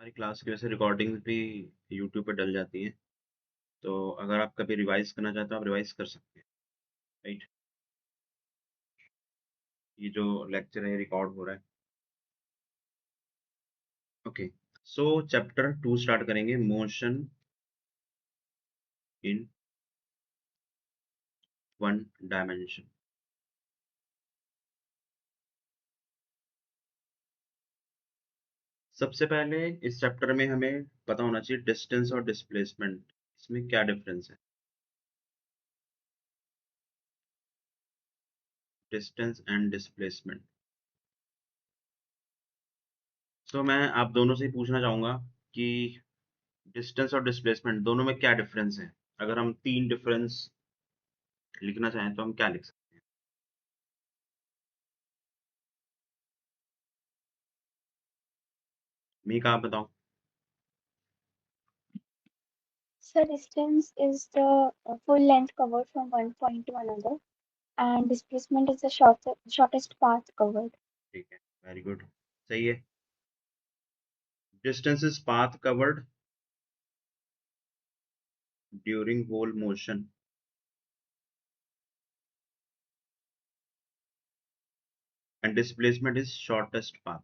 हमारी क्लास की वैसे रिकॉर्डिंग्स भी यूट्यूब पे डल जाती हैं, तो अगर आप कभी रिवाइज़ करना चाहते हो, आप रिवाइज़ कर सकते हैं, राइट? ये जो लेक्चर है रिकॉर्ड हो रहा है। ओके, सो चैप्टर 2 स्टार्ट करेंगे, मोशन इन वन डायमेंशन। सबसे पहले इस चैप्टर में हमें पता होना चाहिए डिस्टेंस और डिस्प्लेसमेंट, इसमें क्या डिफरेंस है? Distance and displacement. तो मैं आप दोनों से ही पूछना चाहूँगा कि डिस्टेंस और डिस्प्लेसमेंट दोनों में क्या डिफरेंस है? अगर हम 3 डिफरेंस लिखना चाहें तो हम क्या लिख सकते हैं? मीका आप बताओ। So distance is the full length covered from one point to another, and displacement is the shortest path covered. ठीक है, वेरी गुड, सही है। Distance is path covered during whole motion and displacement is shortest path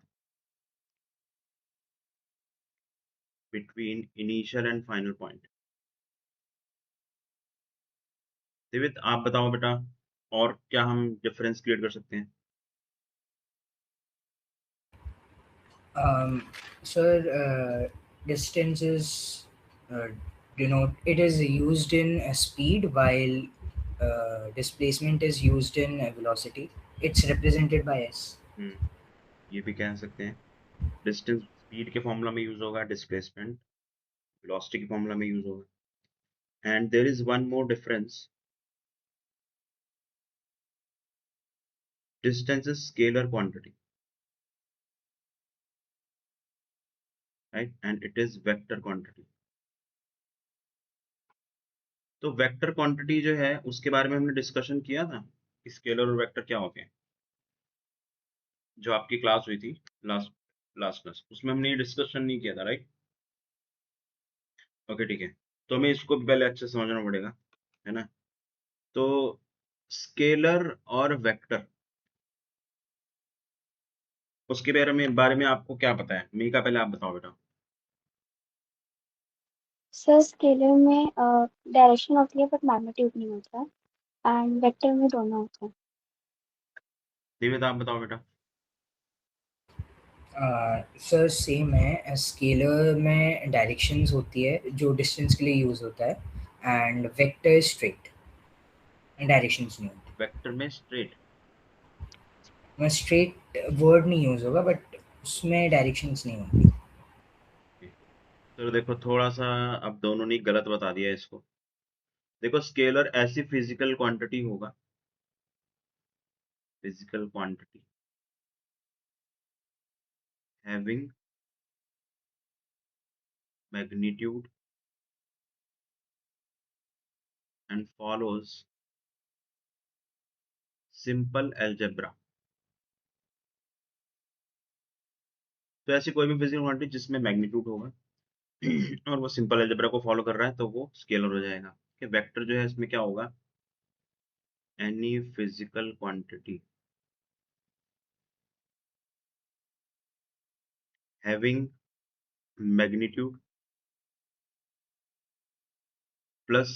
between initial and final point. Divit आप बताओ बेटा, और क्या हम डिफरेंस क्रिएट कर सकते हैं? Um, Sir, distance is it is used in speed while displacement is used in velocity. It's represented by s. ये भी कह सकते हैं, डिस्टेंस स्पीड के फॉर्मूला में यूज होगा, डिस्प्लेसमेंट वेलोसिटी के फॉर्मूला में यूज होगा। And there is one more difference, distance is scalar quantity, right, and it is vector quantity. तो वेक्टर क्वांटिटी जो है उसके बारे में हमने डिस्कशन किया था कि स्केलर और वेक्टर क्या होते हैं, जो आपकी क्लास हुई थी लास्ट लास्ट क्लास, उसमें हमने ये डिस्कशन नहीं किया था, राइट? ओके ठीक है, तो हमें इसको भी पहले अच्छे से समझना पड़ेगा, है ना? तो स्केलर और वेक्टर, उसके बारे में आपको क्या पता है? मीका पहले आप बताओ बेटा। सर स्केलर में डायरेक्शन होती है बट मैग्नीट्यूड नहीं होता, एंड वेक्टर में दोनों होते हैं। दिव्य आप बताओ बेटा। सर सेम है, स्केलर में डायरेक्शंस होती है जो डिस्टेंस के लिए यूज होता है, एंड वेक्टर स्ट्रेट डायरेक्शंस नहीं होती। वेक्टर में स्ट्रेट, मैं स्ट्रेट वर्ड नहीं यूज होगा बट उसमें डायरेक्शंस नहीं होती। तो देखो थोड़ा सा अब दोनों ने गलत बता दिया इसको। देखो स्केलर ऐसी फिजिकल क्वांटिटी होगा, physical quantity having magnitude and follows simple algebra. तो ऐसी कोई भी फिजिकल क्वांटिटी जिसमें मैग्नीट्यूड होगा और वो सिंपल अलजेब्रा को फॉलो कर रहा है तो वो स्केलर हो जाएगा। कि वेक्टर जो है इसमें क्या होगा, any physical quantity having magnitude plus,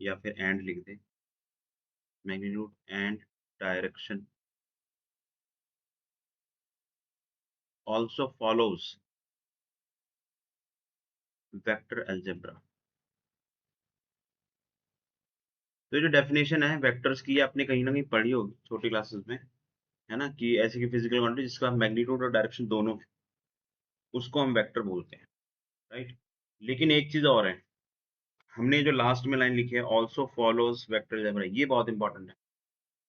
या फिर एंड लिख दे, magnitude and direction also follows vector algebra. तो ये जो डेफिनेशन है वेक्टर्स की, ये आपने कहीं ना कहीं पढ़ी होगी छोटी क्लासेस में, है ना? कि ऐसी की फिजिकल क्वांटिटी जिसका मैग्नीट्यूड और डायरेक्शन दोनों है, उसको हम वेक्टर बोलते हैं, राइट? लेकिन एक चीज और है, हमने जो लास्ट में लाइन लिखी है ऑल्सो फॉलोज वेक्टर अलजेब्रा, ये बहुत इंपॉर्टेंट है,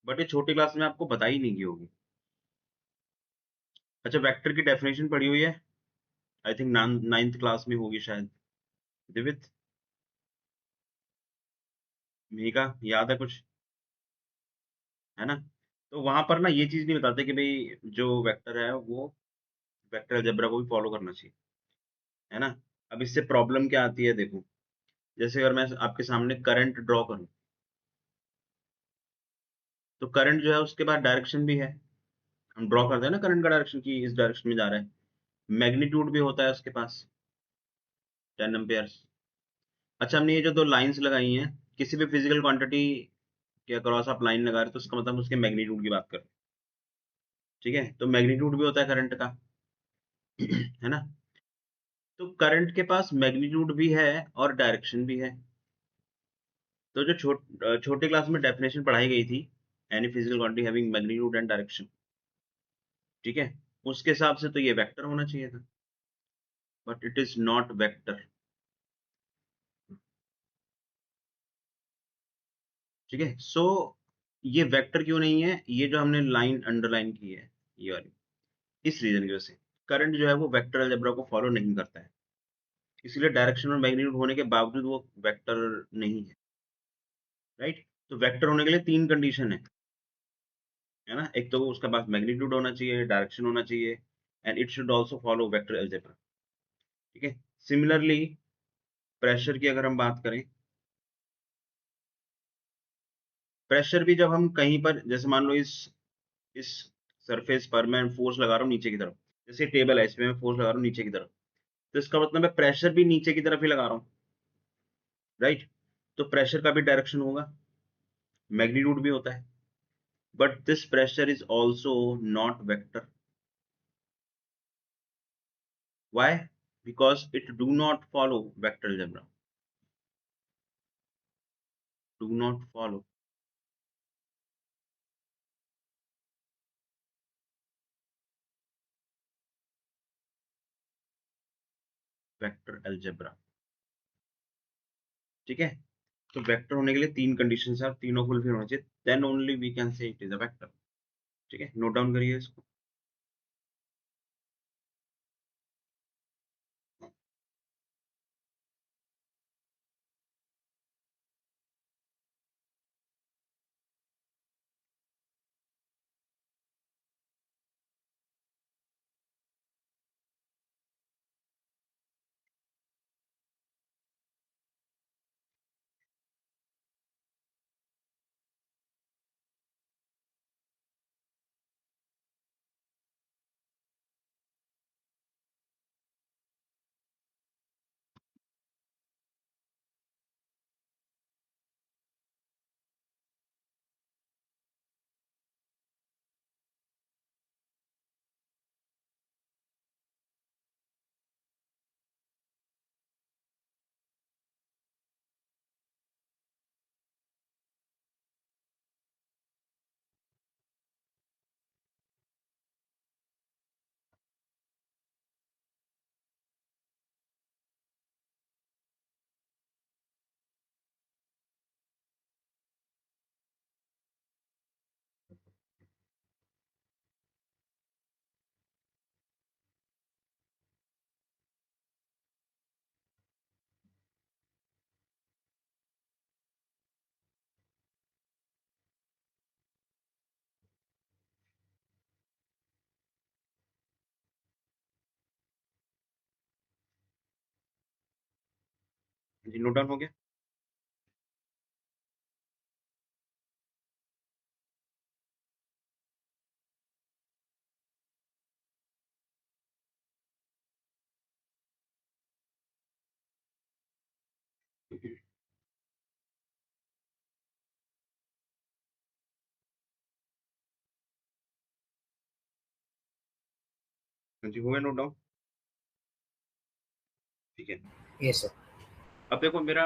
बट ये छोटी क्लास में आपको बताई नहीं की होगी। अच्छा, वेक्टर की डेफिनेशन पढ़ी हुई है, आई थिंक नाइन्थ क्लास में होगी शायद। दिवित, मेघा, याद है कुछ, है ना? तो वहां पर ना ये चीज नहीं बताते कि भाई जो वेक्टर है वो वेक्टर अलजेब्रा को भी फॉलो करना चाहिए। है ना। अब इससे प्रॉब्लम क्या आती है देखो, जैसे अगर मैं आपके सामने करंट ड्रॉ करूं, तो करंट जो है उसके बाद डायरेक्शन भी है, हम ड्रॉ करते हैं ना करंट का डायरेक्शन की इस डायरेक्शन में जा रहा है, मैग्नीट्यूड भी होता है उसके पास 10 एम्पेयर्स। अच्छा, हमने ये जो दो लाइंस लगाई हैं, किसी भी फिजिकल क्वांटिटी के अक्रॉस आप लाइन लगा रहे हो तो उसका मतलब उसके मैग्नीट्यूड की बात कर रहे हैं, ठीक है। तो मैग्नीट्यूड भी होता है करंट का है ना। तो करंट के पास मैग्नीट्यूड भी है और डायरेक्शन भी है। तो जो छोटे क्लास में डेफिनेशन पढ़ाई गई थी, any physical quantity having magnitude and direction, ठीक है, उसके हिसाब से तो ये वेक्टर होना चाहिए था, but it is not vector, ठीक है। सो ये वेक्टर क्यों नहीं है, ये जो हमने लाइन अंडरलाइन की है ये वाली, इस रीजन की वजह से करंट जो है वो वेक्टर अलजेब्रा को फॉलो नहीं करता है, इसलिए डायरेक्शन और मैग्नीट्यूड होने के बावजूद वो वेक्टर नहीं है, राइट। तो वेक्टर होने के लिए तीन कंडीशन है ना, एक तो उसका पास मैग्नीट्यूड होना चाहिए, डायरेक्शन होना चाहिए, and it should also follow vector algebra, ठीक है। सिमिलरली प्रेशर की अगर हम बात करें, प्रेशर भी जब हम कहीं पर, जैसे मान लो इस सरफेस पर मैं फोर्स लगा रहा हूँ नीचे की तरफ, जैसे टेबल है इसमें मैं फोर्स लगा रहा हूँ नीचे की तरफ, तो इसका मतलब मैं प्रेशर भी नीचे की तरफ ही लगा रहा हूँ, राइट। तो प्रेशर का भी डायरेक्शन होगा, मैग्नीट्यूड भी होता है, but this pressure is also not vector. Why? Because it do not follow vector algebra, do not follow vector algebra, ठीक है। तो वेक्टर होने के लिए तीन कंडीशंस है और तीनों फुलफिल होना चाहिए, then only we can say it is a vector, ठीक है। नोट डाउन करिए इसको। जी, नोट डाउन हो गया। जी, हो गया नोट डाउन, ठीक है। Yes, sir. अब देखो मेरा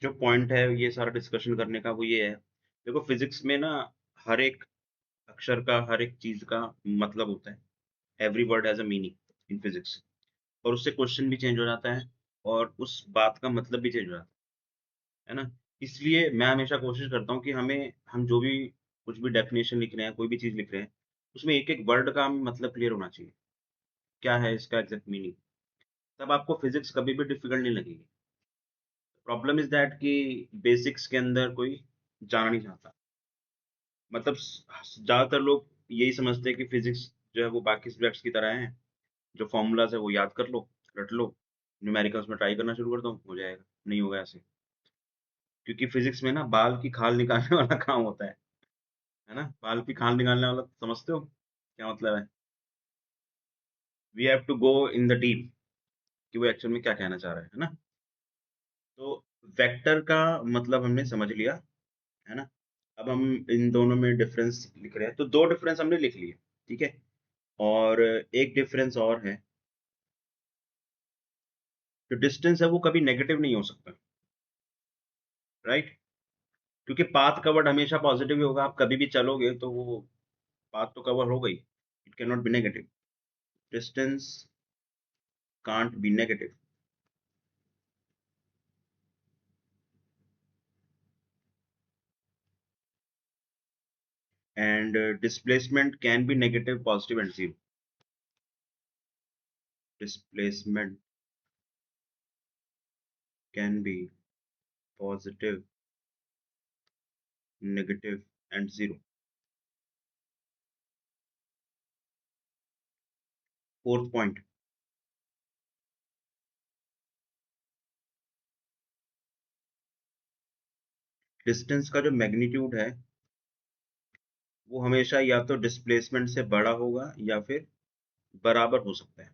जो पॉइंट है ये सारा डिस्कशन करने का वो ये है, देखो फिजिक्स में ना हर एक अक्षर का, हर एक चीज का मतलब होता है, every word has a meaning in physics, और उससे क्वेश्चन भी चेंज हो जाता है और उस बात का मतलब भी चेंज हो जाता है ना। इसलिए मैं हमेशा कोशिश करता हूँ कि हम जो भी कुछ भी डेफिनेशन लिख रहे हैं, कोई भी चीज लिख रहे हैं, उसमें एक एक वर्ड का हमें मतलब क्लियर होना चाहिए, क्या है इसका एग्जैक्ट मीनिंग, तब आपको फिजिक्स कभी भी डिफिकल्ट नहीं लगेगी। प्रॉब्लम इज दैट कि बेसिक्स के अंदर कोई जाना नहीं चाहता, मतलब ज्यादातर लोग यही समझते हैं कि फिजिक्स जो है वो बाकी सब्जेक्ट्स की तरह है, जो फॉर्मूलाज है वो याद कर लो, रट लो, न्यूमेरिकल्स में ट्राई करना शुरू कर दो, हो जाएगा। नहीं होगा ऐसे, क्योंकि फिजिक्स में ना बाल की खाल निकालने वाला काम होता है ना? बाल की खाल निकालने वाला समझते हो क्या मतलब है? We have to go in the deep कि वो एक्चुअल में क्या कहना चाह रहा है ना? तो वेक्टर का मतलब हमने समझ लिया, है ना? अब हम इन दोनों में डिफरेंस लिख रहे हैं, तो 2 डिफरेंस हमने लिख लिए, ठीक है? और एक डिफरेंस और है, जो डिस्टेंस है वो कभी नेगेटिव नहीं हो सकता, राइट? क्योंकि पाथ कवर्ड हमेशा पॉजिटिव ही होगा, आप कभी भी चलोगे तो वो पाथ तो कवर हो गई, it can not be negative, distance can't be negative. And displacement can be negative, positive and zero. Displacement can be positive, negative and zero. Fourth point, distance का जो मैग्नीट्यूड है वो हमेशा या तो डिस्प्लेसमेंट से बड़ा होगा या फिर बराबर हो सकता है।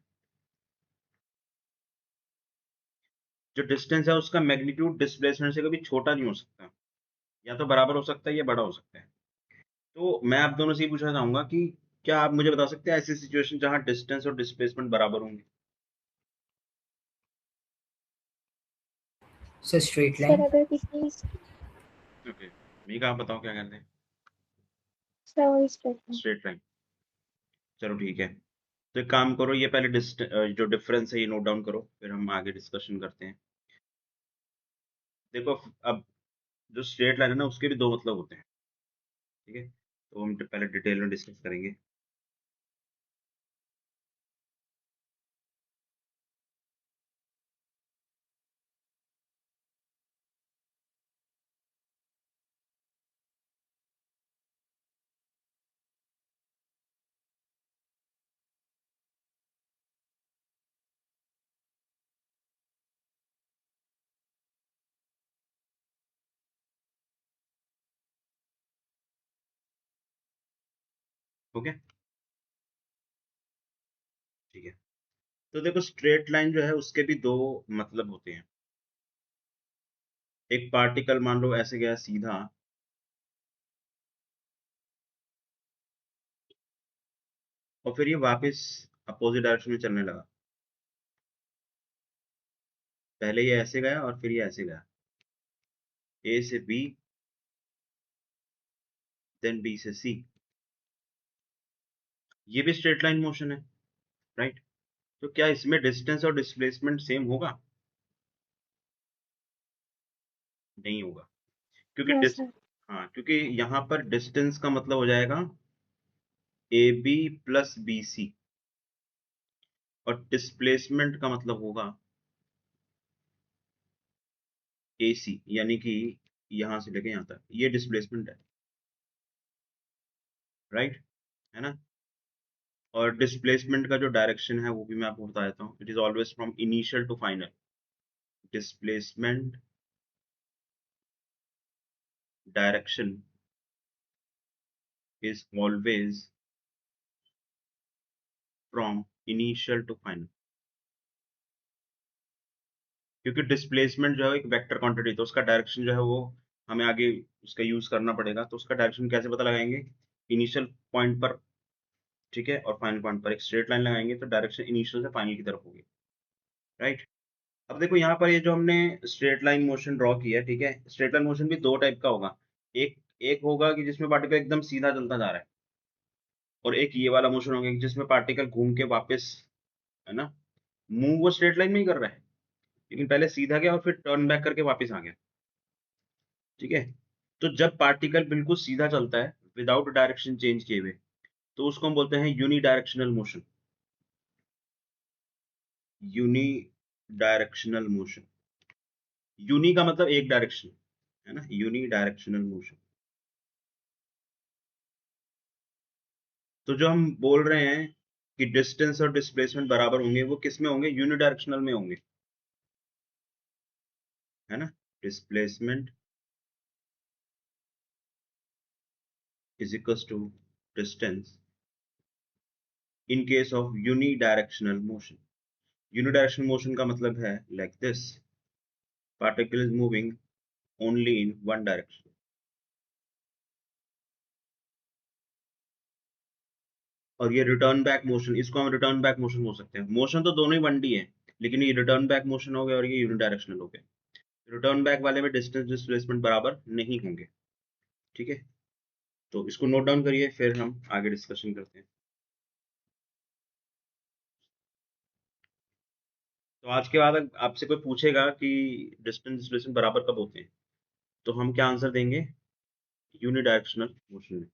जो डिस्टेंस है उसका मैग्नीट्यूड डिस्प्लेसमेंट से कभी छोटा नहीं हो सकता, या तो बराबर हो सकता है या बड़ा हो सकता है। तो मैं आप दोनों से ये पूछना चाहूंगा कि क्या आप मुझे बता सकते हैं ऐसी सिचुएशन जहां डिस्टेंस और डिस्प्लेसमेंट बराबर होंगे? So straight sir line. अगर किसी ओके, मीका आप बताओ क्या कहते हैं? सर वही स्ट्रेट स्ट्रेट लाइन, चलो ठीक है। तो एक काम करो, ये पहले जो डिफरेंस है ये नोट डाउन करो, फिर हम आगे डिस्कशन करते हैं। देखो, अब जो स्ट्रेट लाइन है ना उसके भी 2 मतलब होते हैं, ठीक है? तो हम पहले डिटेल में डिस्कस करेंगे। ओके, ठीक है। तो देखो, स्ट्रेट लाइन जो है उसके भी 2 मतलब होते हैं। एक पार्टिकल मान लो ऐसे गया सीधा, और फिर ये वापस अपोजिट डायरेक्शन में चलने लगा। पहले ये ऐसे गया और फिर ये ऐसे गया, ए से बी, देन बी से सी। ये भी स्ट्रेट लाइन मोशन है, राइट? तो क्या इसमें डिस्टेंस और डिस्प्लेसमेंट सेम होगा? नहीं होगा, क्योंकि नो सर हाँ, क्योंकि यहाँ पर डिस्टेंस का मतलब हो जाएगा A B plus B C, और डिस्प्लेसमेंट का मतलब होगा ए सी, यानी कि यहाँ से लेके यहाँ तक, ये डिस्प्लेसमेंट है, राइट? है ना? और डिस्प्लेसमेंट का जो डायरेक्शन है वो भी मैं आपको बता देता हूँ, it is always from initial to final. Displacement direction is always from initial to final, क्योंकि डिस्प्लेसमेंट जो है एक वेक्टर क्वांटिटी, तो उसका डायरेक्शन जो है वो हमें आगे उसका यूज करना पड़ेगा। तो उसका डायरेक्शन कैसे पता लगाएंगे? इनिशियल पॉइंट पर, ठीक है, और फाइनल पॉइंट पर एक स्ट्रेट लाइन लगाएंगे तो डायरेक्शन इनिशियल से फाइनल की तरफ होगी, राइट? अब देखो यहाँ पर ये जो हमने स्ट्रेट लाइन मोशन ड्रॉ किया है, ठीक है, स्ट्रेट लाइन मोशन भी 2 टाइप का होगा। एक एक होगा कि जिसमें पार्टिकल एकदम सीधा चलता जा रहा है, और एक ये वाला मोशन होगा कि जिसमें पार्टिकल घूम के वापस, है ना, मूव वो स्ट्रेट लाइन में ही कर रहा है, लेकिन पहले सीधा गया और फिर टर्न बैक करके वापस आ गया, ठीक है? तो जब पार्टिकल बिल्कुल सीधा चलता है विदाउट डायरेक्शन चेंज किए हुए, तो उसको हम बोलते हैं unidirectional motion. Unidirectional motion, uni का मतलब एक डायरेक्शन, है ना? Unidirectional motion. तो जो हम बोल रहे हैं कि डिस्टेंस और डिस्प्लेसमेंट बराबर होंगे, वो किस में होंगे? यूनिडायरेक्शनल में होंगे, है ना। Displacement is equals to distance in case of unidirectional motion. Unidirectional motion का मतलब है like this, particle is moving only in one direction. और ये रिटर्न बैक मोशन, इसको हम रिटर्न बैक मोशन बोल सकते हैं। मोशन तो दोनों ही 1D है, लेकिन ये रिटर्न बैक मोशन हो गया और ये यूनिडायरेक्शनल हो गया। रिटर्न बैक वाले में डिस्टेंस डिस्प्लेसमेंट बराबर नहीं होंगे, ठीक है। तो इसको नोट डाउन करिए, फिर हम आगे डिस्कशन करते हैं। तो आज के बाद आपसे कोई पूछेगा कि डिस्टेंस डिस्प्लेसमेंट बराबर कब होते हैं, तो हम क्या आंसर देंगे? यूनिडायरेक्शनल मोशन में,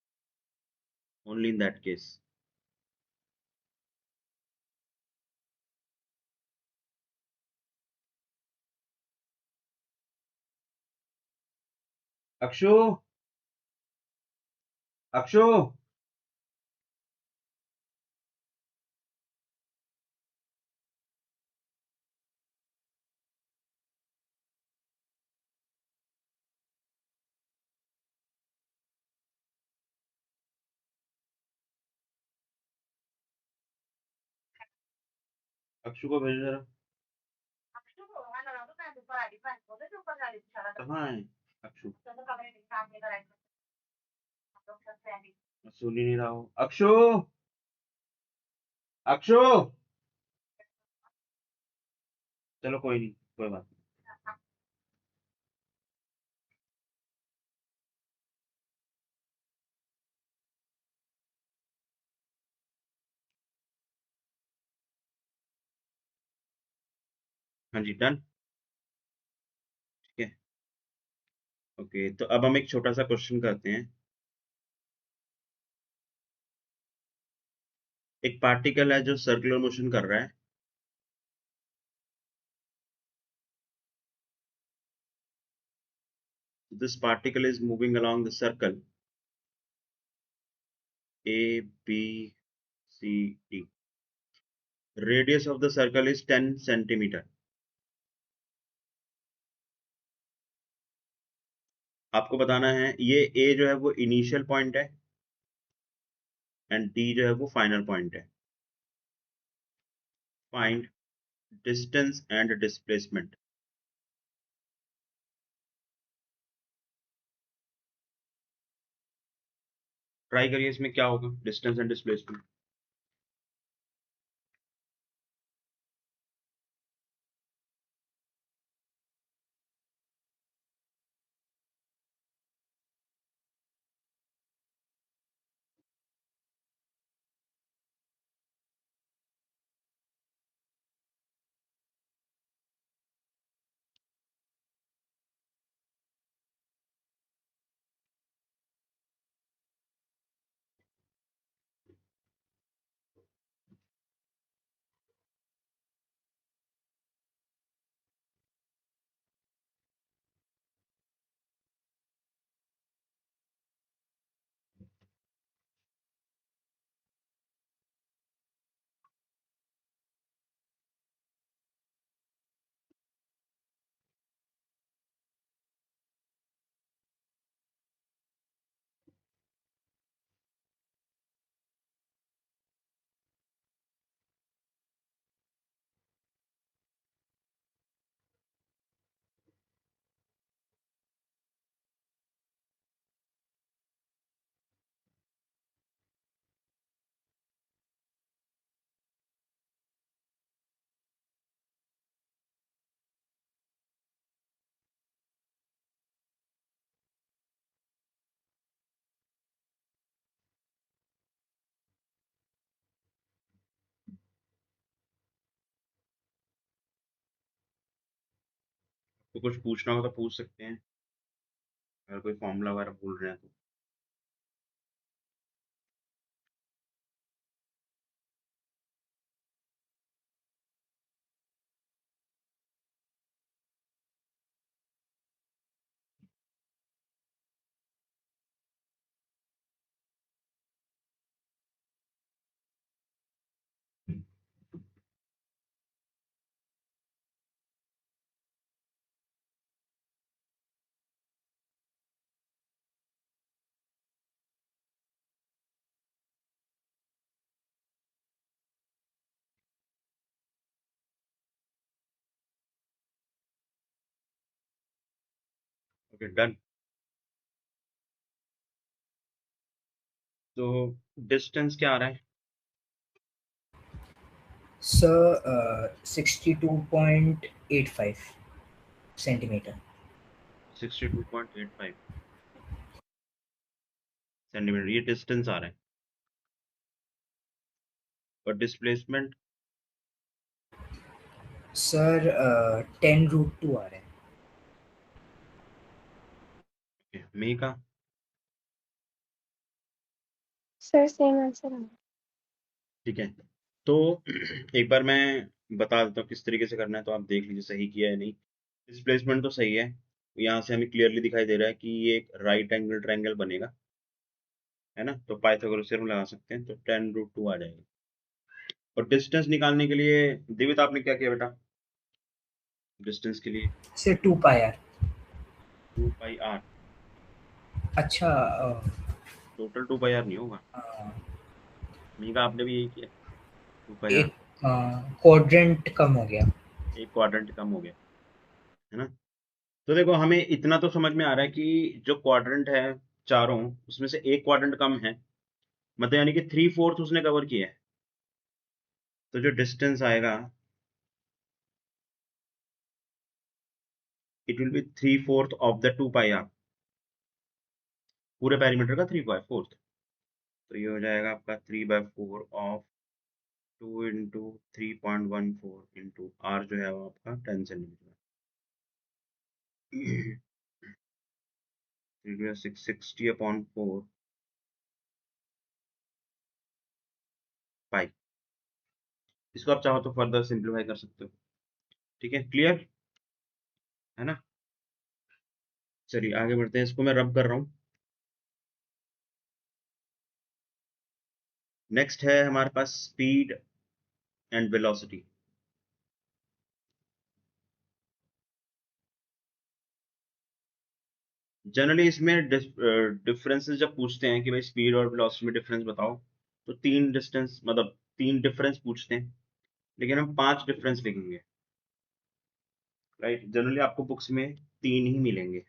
only in that case. Akshu, Akshu, Akshu को भेजो जरा। कहाँ है अक्षु? सुन ही नहीं रहा हो। अक्षु, अक्षु, चलो कोई नहीं, कोई बात नहीं। हाँ जी, डन। ठीक है, ओके। तो अब हम एक छोटा सा क्वेश्चन करते हैं। एक पार्टिकल है जो सर्कुलर मोशन कर रहा है। This particle is moving along the circle A, B, C, D. Radius of the circle is 10 centimeter. आपको बताना है ये A जो है वो इनिशियल पॉइंट है एंड D जो है वो फाइनल पॉइंट है। Find distance and displacement. Try करिए, इसमें क्या होगा डिस्टेंस एंड डिस्प्लेसमेंट। तो कुछ पूछना हो तो पूछ सकते हैं, अगर कोई फॉर्मूला वगैरह भूल रहे हैं तो। Okay done. तो डिस्टेंस क्या आ रहा है? Sir 62.85 centimetre. 62.85 सेंटीमीटर, ये डिस्टेंस आ रहा है। और डिस्प्लेसमेंट? सर 10√2 आ रहा है। मी का? सर सेम आंसर है। ठीक है, तो एक बार मैं बता देता हूँ किस तरीके से करना है, तो आप देख लीजिए सही किया है नहीं। डिस्प्लेसमेंट तो सही है, यहाँ से हमें क्लियरली दिखाई दे रहा है कि ये एक राइट एंगल ट्रायंगल बनेगा, है ना। तो पाइथागोरस थ्योरम लगा सकते हैं, तो 10√2 आ जाएगा। और डिस्टेंस निकालने के लिए दिवित आपने क्या किया बेटा? डिस्टेंस के लिए sir 2 pi R. 2 pi R. अच्छा टोटल 2 पाई आर नहीं होगा। अ, मी का आपने भी यही किया, 2 पाई आर। एक क्वाड्रेंट कम हो गया। एक क्वाड्रेंट कम हो गया, है ना। तो देखो हमें इतना तो समझ में आ रहा है कि जो क्वाड्रेंट है चारों, उसमें से एक क्वाड्रेंट कम है, मतलब यानी कि 3/4 उसने कवर किया है। तो जो डिस्टेंस आएगा, it will be 3/4 of the 2 pi R, पूरे पेरीमीटर का 3/4। तो ये हो जाएगा आपका 3/4 ऑफ 2 × 3.14 इंटू आर, जो है वो आपका 10 सेंटीमीटर। 660/4 पाई। इसको आप चाहो तो फर्दर सिंप्लीफाई कर सकते हो। ठीक है, क्लियर है ना। चलिए आगे बढ़ते हैं, इसको मैं रब कर रहा हूँ। नेक्स्ट है हमारे पास स्पीड एंड वेलोसिटी। जनरली इसमें डिफरेंसेस जब पूछते हैं कि भाई स्पीड और वेलोसिटी में डिफरेंस बताओ, तो तीन डिस्टेंस मतलब तीन डिफरेंस पूछते हैं, लेकिन हम 5 डिफरेंस लिखेंगे। राइट, जनरली आपको बुक्स में 3 ही मिलेंगे।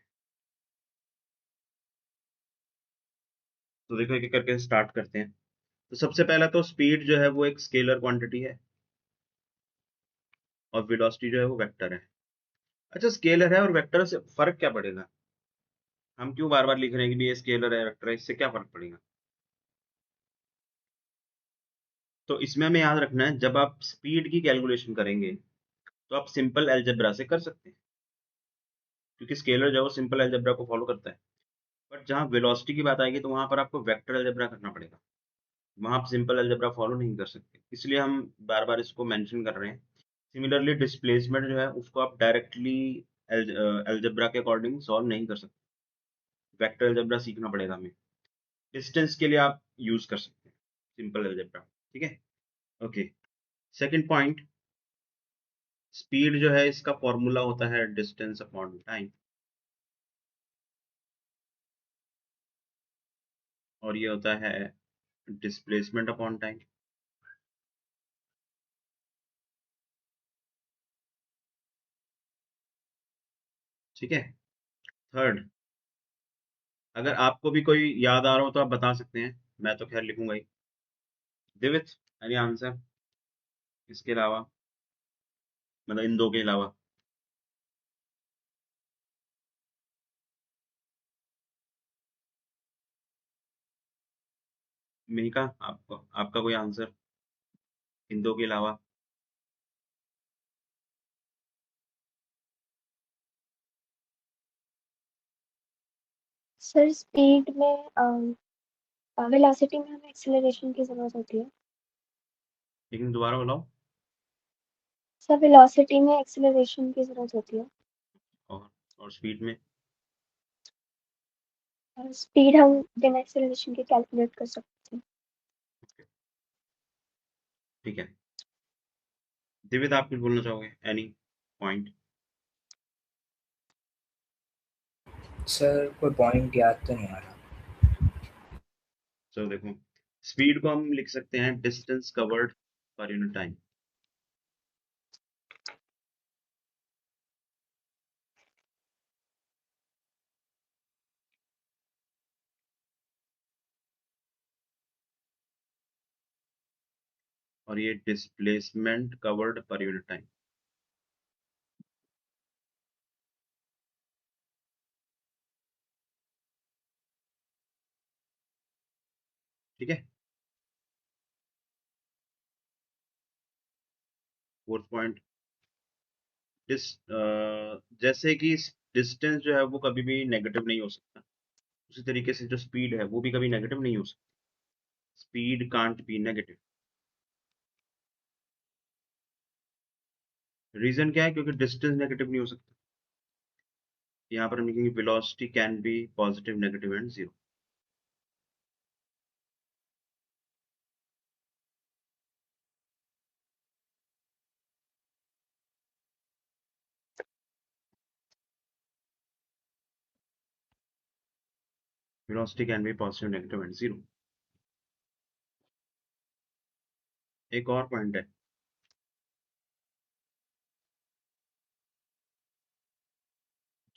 तो देखो एक एक करके स्टार्ट करते हैं। तो सबसे पहला तो स्पीड जो है वो एक स्केलर क्वांटिटी है, और वेलोसिटी जो है वो वेक्टर है। अच्छा, स्केलर है और वेक्टर से फर्क क्या पड़ेगा? हम क्यों बार बार लिख रहे हैं कि ये स्केलर है वेक्टर है, इससे क्या फर्क पड़ेगा? तो इसमें हमें याद रखना है, जब आप स्पीड की कैलकुलेशन करेंगे तो आप सिंपल अलजेब्रा से कर सकते हैं, क्योंकि स्केलर जो है वो सिंपल अलजेब्रा को फॉलो करता है। बट जहाँ वेलोसिटी की बात आएगी तो वहां पर आपको वेक्टर अलजेब्रा करना पड़ेगा, वहां आप सिंपल अलजेब्रा फॉलो नहीं कर सकते, इसलिए हम बार बार इसको मेंशन कर रहे हैं। सिमिलरली डिस्प्लेसमेंट जो है उसको आप डायरेक्टली अलजेब्रा के अकॉर्डिंग सॉल्व नहीं कर सकते, वेक्टर अलजेब्रा सीखना पड़ेगा हमें। डिस्टेंस के लिए आप यूज कर सकते हैं सिंपल अलजेब्रा। ठीक है, ओके। सेकंड पॉइंट, स्पीड जो है इसका फॉर्मूला होता है डिस्टेंस अपॉन टाइम, और ये होता है डिस्प्लेसमेंट अपॉन टाइम। ठीक है। थर्ड, अगर आपको भी कोई याद आ रहा हो तो आप बता सकते हैं, मैं तो खैर लिखूंगा ही। दिवित, एनी आंसर इसके अलावा, मतलब इन दो के अलावा? मिहिका, आपको आपका कोई आंसर इन दो के अलावा? सर स्पीड में वेलोसिटी में हमें एक्सेलरेशन की जरूरत होती है। लेकिन दोबारा बताओ। सर वेलोसिटी में एक्सेलरेशन की जरूरत होती है, और स्पीड में? और स्पीड हम बिना एक्सेलरेशन के कैलकुलेट कर सकते हैं। ठीक है, दिवित आप कुछ बोलना चाहोगे, एनी पॉइंट? सर कोई पॉइंट याद तो नहीं आ रहा। चलो देखो, स्पीड को हम लिख सकते हैं distance covered per unit time. और ये displacement covered per unit time. ठीक है, फोर्थ पॉइंट, जैसे कि डिस्टेंस जो है वो कभी भी नेगेटिव नहीं हो सकता, उसी तरीके से जो स्पीड है वो भी कभी नेगेटिव नहीं हो सकता। Speed can't be negative. Reason क्या है? क्योंकि डिस्टेंस नेगेटिव नहीं हो सकता। यहाँ पर हम लिखेंगे velocity can be positive, negative and zero. Velocity can be positive, negative and zero. एक और पॉइंट है,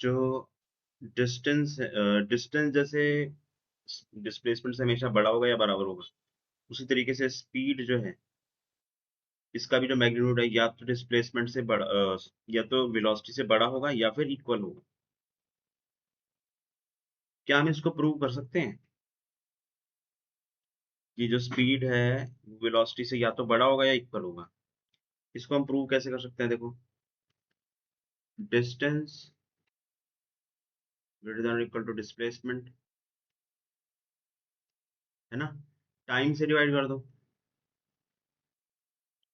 जो डिस्टेंस जैसे डिस्प्लेसमेंट से हमेशा बड़ा होगा या बराबर होगा, उसी तरीके से स्पीड जो है इसका भी जो मैग्नीट्यूड है या तो डिस्प्लेसमेंट से बड़ा या तो वेलोसिटी से बड़ा होगा या फिर इक्वल होगा। क्या हम इसको प्रूव कर सकते हैं कि जो स्पीड है वेलोसिटी से या तो बड़ा होगा या इक्वल होगा? इसको हम प्रूव कैसे कर सकते हैं? देखो, distance greater than equal to displacement, है ना, टाइम से डिवाइड कर दो,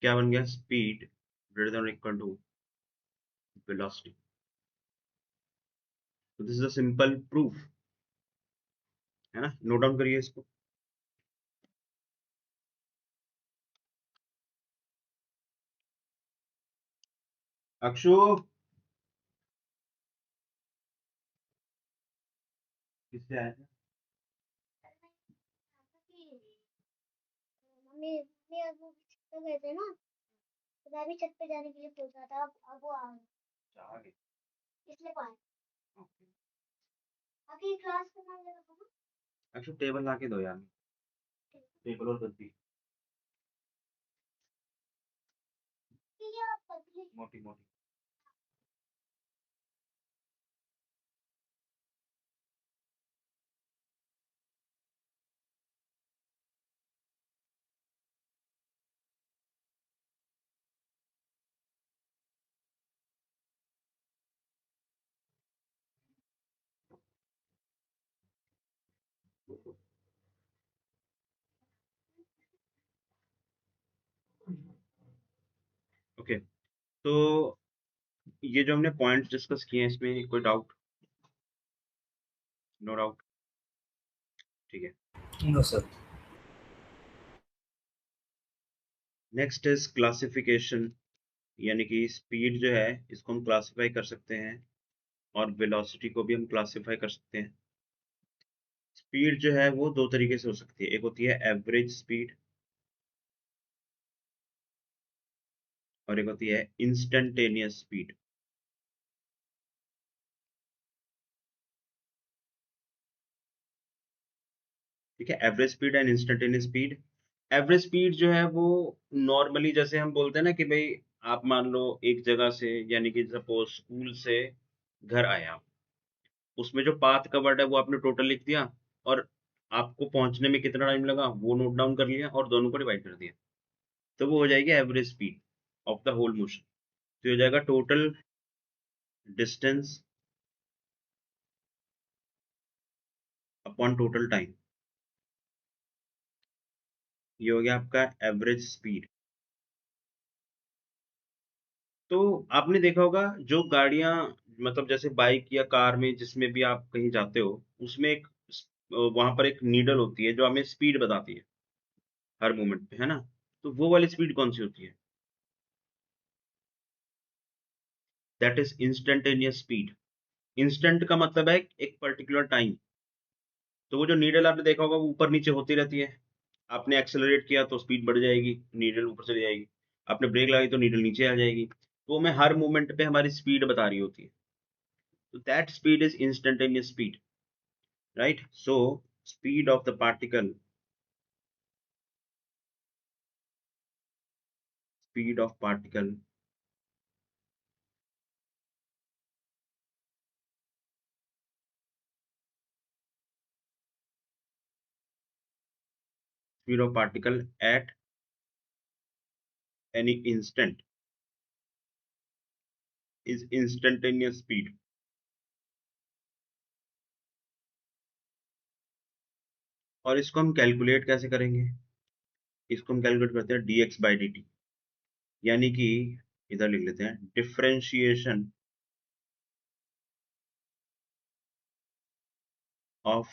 क्या बन गया? Speed greater than equal to velocity. तो this is a simple proof, है ना, नोट डाउन करिए इसको। अक्षु, किससे आया था? मम्मी मम्मी अब वो छत पे गए थे ना, तो मैं भी छत पे जाने के लिए सोच रहा था। अब वो आ गए, अच्छा, आगे। इसलिए पाए ओके। आगे क्लास का नाम लगा ना। अक्षु, टेबल ला के दो यार, टेबल और गद्दी, ये आप पतली मोटी मोटी। ओके, तो ये जो हमने पॉइंट्स डिस्कस किए हैं इसमें कोई डाउट? नो डाउट, ठीक है। No, sir. Next is classification, यानी कि स्पीड जो है इसको हम क्लासिफाई कर सकते हैं और वेलोसिटी को भी हम क्लासिफाई कर सकते हैं। स्पीड जो है वो दो तरीके से हो सकती है, एक होती है एवरेज स्पीड और एक होती है इंस्टेंटेनियस स्पीड। ठीक है, average speed and instantaneous speed. Average speed जो है वो नॉर्मली जैसे हम बोलते हैं ना कि भाई आप मान लो एक जगह से, यानी कि सपोज स्कूल से घर आया, उसमें जो पाथ कवर्ड है वो आपने टोटल लिख दिया और आपको पहुंचने में कितना टाइम लगा वो नोट डाउन कर लिया और दोनों को डिवाइड कर दिया, तो वो हो जाएगी average speed of the whole motion. तो ये हो जाएगा total distance upon total time, ये हो गया आपका एवरेज स्पीड। तो आपने देखा होगा जो गाड़ियां, मतलब जैसे बाइक या कार में जिसमें भी आप कहीं जाते हो, उसमें एक वहां पर एक नीडल होती है जो हमें स्पीड बताती है हर मोमेंट पे, है ना? तो वो वाली स्पीड कौन सी होती है? That is instantaneous speed. Instant का मतलब है एक पर्टिकुलर टाइम। तो वो जो नीडल आपने देखा होगा वो ऊपर नीचे होती रहती है, आपने एक्सेलरेट किया तो स्पीड बढ़ जाएगी, नीडल ऊपर चली जाएगी, आपने ब्रेक लगाई तो नीडल नीचे आ जाएगी, तो वो हमें हर मोमेंट पे हमारी स्पीड बता रही होती है। तो that speed is instantaneous speed, right? So speed of the particle speed of particle at any instant is instantaneous speed. और इसको हम कैलकुलेट कैसे करेंगे? इसको हम कैलकुलेट करते हैं dx by dt, यानी कि इधर लिख लेते हैं differentiation of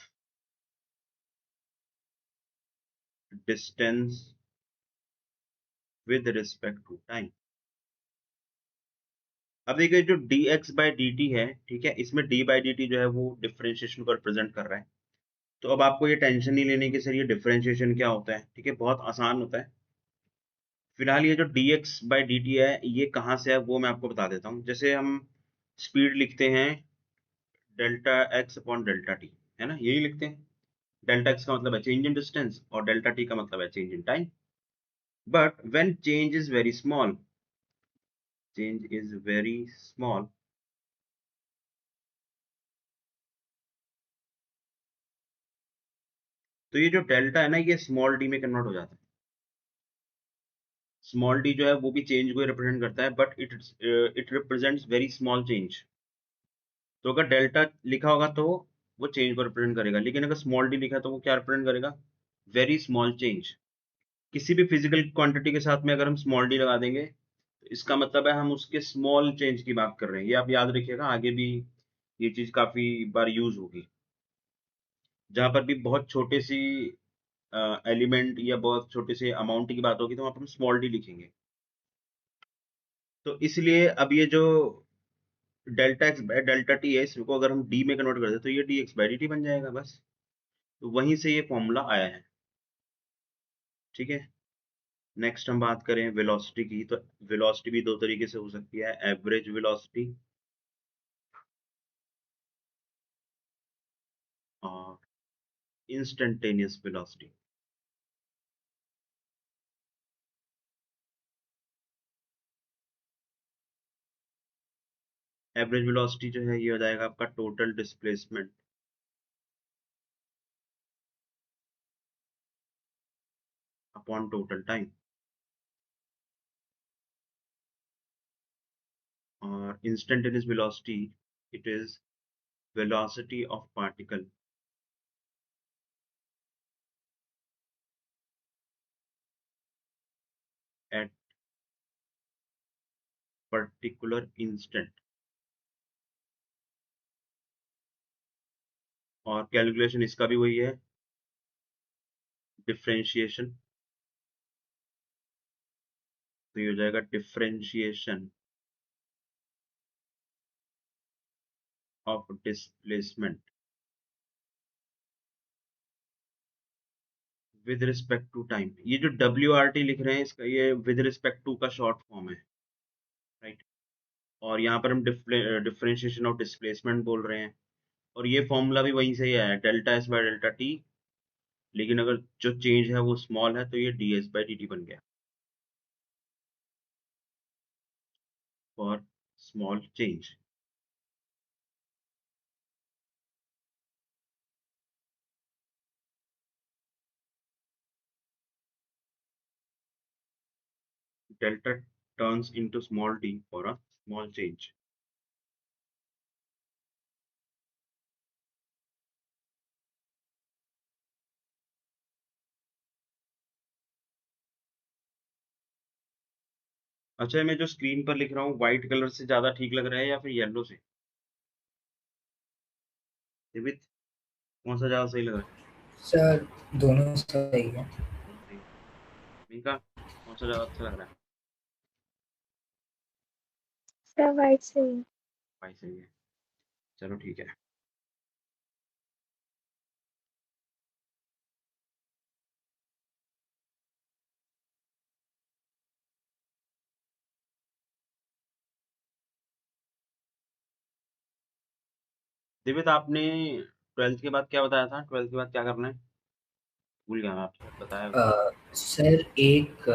distance with respect to time. अब देखिए जो dx by dt है, ठीक है, इसमें d by dt जो है वो डिफरेंशिएशन को रिप्रेजेंट कर रहा है। तो अब आपको ये टेंशन नहीं लेने की सर ये डिफरेंशिएशन क्या होता है, ठीक है, बहुत आसान होता है। फिलहाल ये जो dx by dt है ये कहाँ से है वो मैं आपको बता देता हूँ। जैसे हम स्पीड लिखते हैं delta x upon delta T, है ना, यही लिखते हैं। डेल्टा x का मतलब है चेंज इन डिस्टेंस और डेल्टा टी का मतलब है change in time. But when change is very small, change is very small, तो ये जो डेल्टा है ना ये स्मॉल डी में कन्वर्ट हो जाता है। स्मॉल डी जो है वो भी चेंज को रिप्रेजेंट करता है, but it represents very small change. तो अगर डेल्टा लिखा होगा तो वो चेंज को रिप्रेजेंट करेगा, लेकिन अगर स्मॉल डी लिखा है तो वो क्या रिप्रेजेंट करेगा? Very small change. किसी भी फिजिकल क्वांटिटी के साथ में अगर हम स्मॉल डी लगा देंगे तो इसका मतलब है हम उसके स्मॉल चेंज की बात कर रहे हैं। ये आप याद रखिएगा, आगे भी ये चीज काफी बार यूज होगी। जहां पर भी बहुत छोटे सी एलिमेंट या बहुत छोटे से अमाउंट की बात होगी तो वहां पर हम स्मॉल डी लिखेंगे। तो इसलिए अब ये जो delta x by delta T है इसको अगर हम डी में कन्वर्ट कर दे तो ये D x by D T बन जाएगा बस। तो वहीं से ये फॉर्मूला आया है, ठीक है। नेक्स्ट हम बात करें वेलोसिटी की, तो वेलोसिटी भी दो तरीके से हो सकती है, एवरेज वेलोसिटी और इंस्टेंटेनियस वेलोसिटी। एवरेज वेलोसिटी जो है ये हो जाएगा आपका total displacement upon total time, और instantaneous velocity it is velocity of particle at particular instant। और कैलकुलेशन इसका भी वही है, डिफरेंशिएशन। तो ये हो जाएगा differentiation of displacement with respect to time. ये जो WRT लिख रहे हैं इसका ये विद रिस्पेक्ट टू का शॉर्ट फॉर्म है, राइट। और यहाँ पर हम डिफरेंशिएशन ऑफ डिस्प्लेसमेंट बोल रहे हैं, और ये फॉर्मूला भी वहीं से ही आया है, delta S by delta T. लेकिन अगर जो चेंज है वो स्मॉल है तो ये D S by D T बन गया for small change. Delta turns into small d for a small change। अच्छा, मैं जो स्क्रीन पर लिख रहा हूँ व्हाइट कलर से ज्यादा ठीक लग रहा है या फिर येलो से? दिवित, कौन सा ज्यादा सही लग रहा है? सर दोनों सही है। दोनों सही है। मीका, कौन सा ज्यादा अच्छा लग रहा है? सर वाइट सही है। भाई सही है, चलो ठीक है। दिवित, आपने 12th के बाद क्या बताया था? 12th के बाद क्या करना है? भूल गया मैं, आपसे बताया। सर एक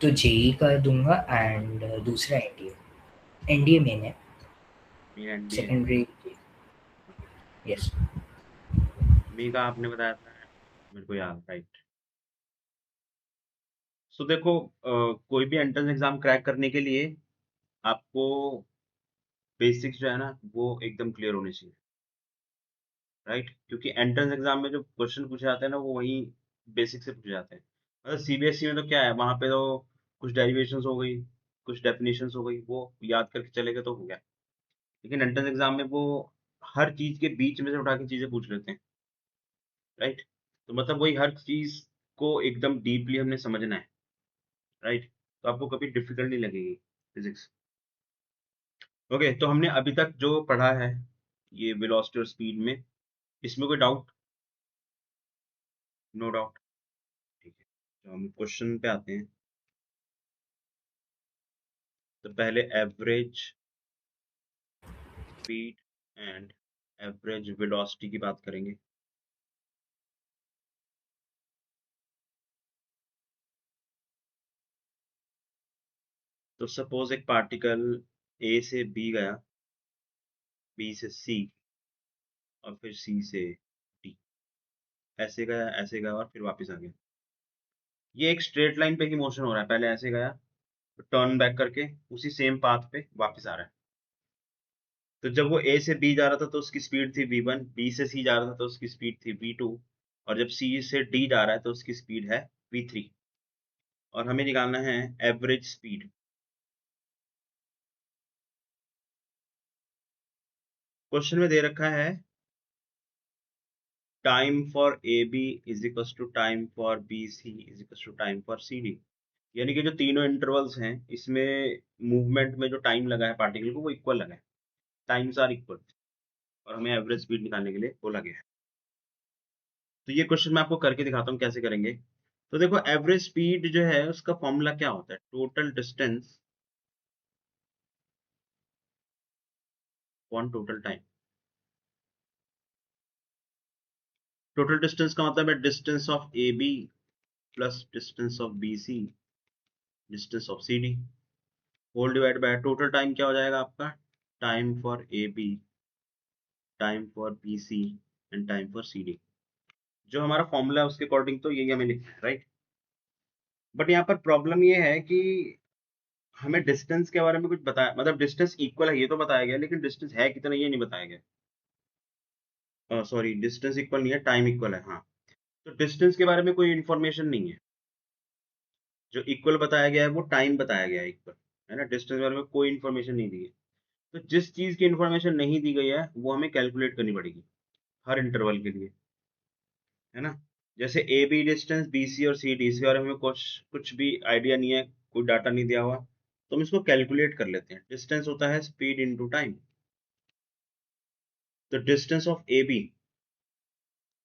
तो जेई का दूंगा एंड दूसरा एनडीए मेन है, मेरा एनडीए है। सेकेंडरी। यस। मी का आपने बताया था, मेरे को याद, राइट। सो देखो, कोई भी एंट्रेंस एग्जाम क्रैक करने के लिए आपको बेसिक्स जो है ना वो एकदम क्लियर होने चाहिए, राइट। क्योंकि एंट्रेंस एग्जाम में जो क्वेश्चन पूछे जाते हैं ना वो वही बेसिक से पूछे जाते हैं। मतलब सीबीएसई में तो क्या है, वहां पे तो कुछ डेरिवेशंस हो गई, कुछ डेफिनेशंस हो गई, वो याद करके चले गए तो हो गया। लेकिन एंट्रेंस एग्जाम में वो हर चीज के बीच में से उठा के चीजें पूछ लेते हैं, राइट। तो मतलब वही हर चीज को एकदम डीपली हमने समझना है, राइट। तो आपको कभी डिफिकल्ट नहीं लगेगी फिजिक्स। ओके, तो हमने अभी तक जो पढ़ा है ये वेलोसिटी और स्पीड में, इसमें कोई डाउट? नो डाउट, ठीक है। तो हम क्वेश्चन पे आते हैं। तो पहले average speed and average velocity की बात करेंगे। तो सपोज एक पार्टिकल ए से बी गया, बी से सी, और फिर सी से डी, ऐसे गया और फिर वापस आ गया। ये एक स्ट्रेट लाइन पे ही मोशन हो रहा है, पहले ऐसे गया, टर्न बैक करके उसी सेम पाथ पे वापस आ रहा है। तो जब वो ए से बी जा रहा था तो उसकी स्पीड थी v1, बी से सी जा रहा था तो उसकी स्पीड थी v2, और जब सी से डी जा रहा है तो उसकी स्पीड है v3। और हमें निकालना है एवरेज स्पीड। क्वेश्चन में दे रखा है time for A B is equal to time for B C is equal to time for C D. यानी कि जो तीनों इंटरवल्स हैं इसमें मूवमेंट में जो टाइम लगा है पार्टिकल को वो इक्वल लगा है, टाइम्स आर इक्वल, और हमें एवरेज स्पीड निकालने के लिए बोला गया है। तो ये क्वेश्चन मैं आपको करके दिखाता हूँ कैसे करेंगे। तो देखो, एवरेज स्पीड जो है उसका फॉर्मूला क्या होता है, total distance on total time. Total distance का मतलब है distance of A B plus distance of B C, distance of C D, whole divide by total time. क्या हो जाएगा आपका, time for A B, time for B C and time for C D. जो हमारा formula है उसके according तो यही हमें लिखना है, राइट। बट यहाँ पर प्रॉब्लम ये है कि हमें डिस्टेंस के बारे में कुछ बताया, मतलब डिस्टेंस इक्वल है ये तो बताया गया, लेकिन डिस्टेंस है कितना ये नहीं बताया गया। सॉरी, डिस्टेंस इक्वल नहीं है, टाइम इक्वल है, हाँ। तो डिस्टेंस के बारे में कोई इन्फॉर्मेशन नहीं है। जो इक्वल बताया गया है वो टाइम बताया गया है इक्वल, है ना। डिस्टेंस के बारे में कोई इन्फॉर्मेशन नहीं दी है। तो जिस चीज की इन्फॉर्मेशन नहीं दी गई है वो हमें कैलकुलेट करनी पड़ेगी हर इंटरवल के लिए, है ना। जैसे A B distance, B C और सी डी, इसके बारे में हमें कुछ कुछ भी आइडिया नहीं है, कोई डाटा नहीं दिया हुआ, तो हम इसको कैलकुलेट कर लेते हैं। डिस्टेंस होता है स्पीड इनटू टाइम। तो distance of A B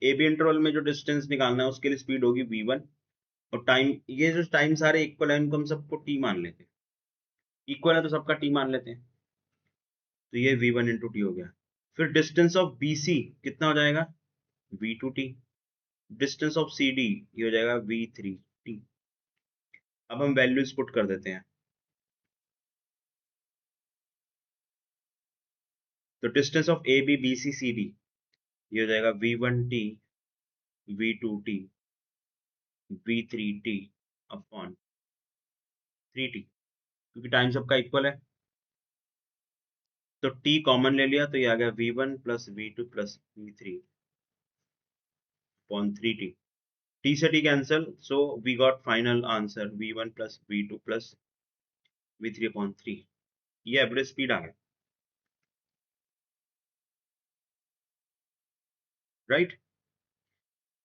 interval में जो डिस्टेंस निकालना है उसके लिए स्पीड होगी v1, और टाइम, ये जो टाइम सारे इक्वल है इनको हम सबको टी मान लेते हैं, इक्वल है तो सबका टी मान लेते हैं। तो ये v1 इंटू टी हो गया। फिर डिस्टेंस ऑफ बी सी कितना हो जाएगा, v2t। Distance of C D ये हो जाएगा v3t। अब हम वैल्यूज पुट कर देते हैं। तो distance of A B B C C D ये हो जाएगा v1t, v2t, v3t upon 3t, क्योंकि टाइम सबका इक्वल है। तो t कॉमन ले लिया तो ये आ गया v1 plus v2 plus v3 upon 3t। t से t cancel, so we got final answer v1 plus v2 plus v3 upon 3। ये एवरेज स्पीड आ गया, राइट।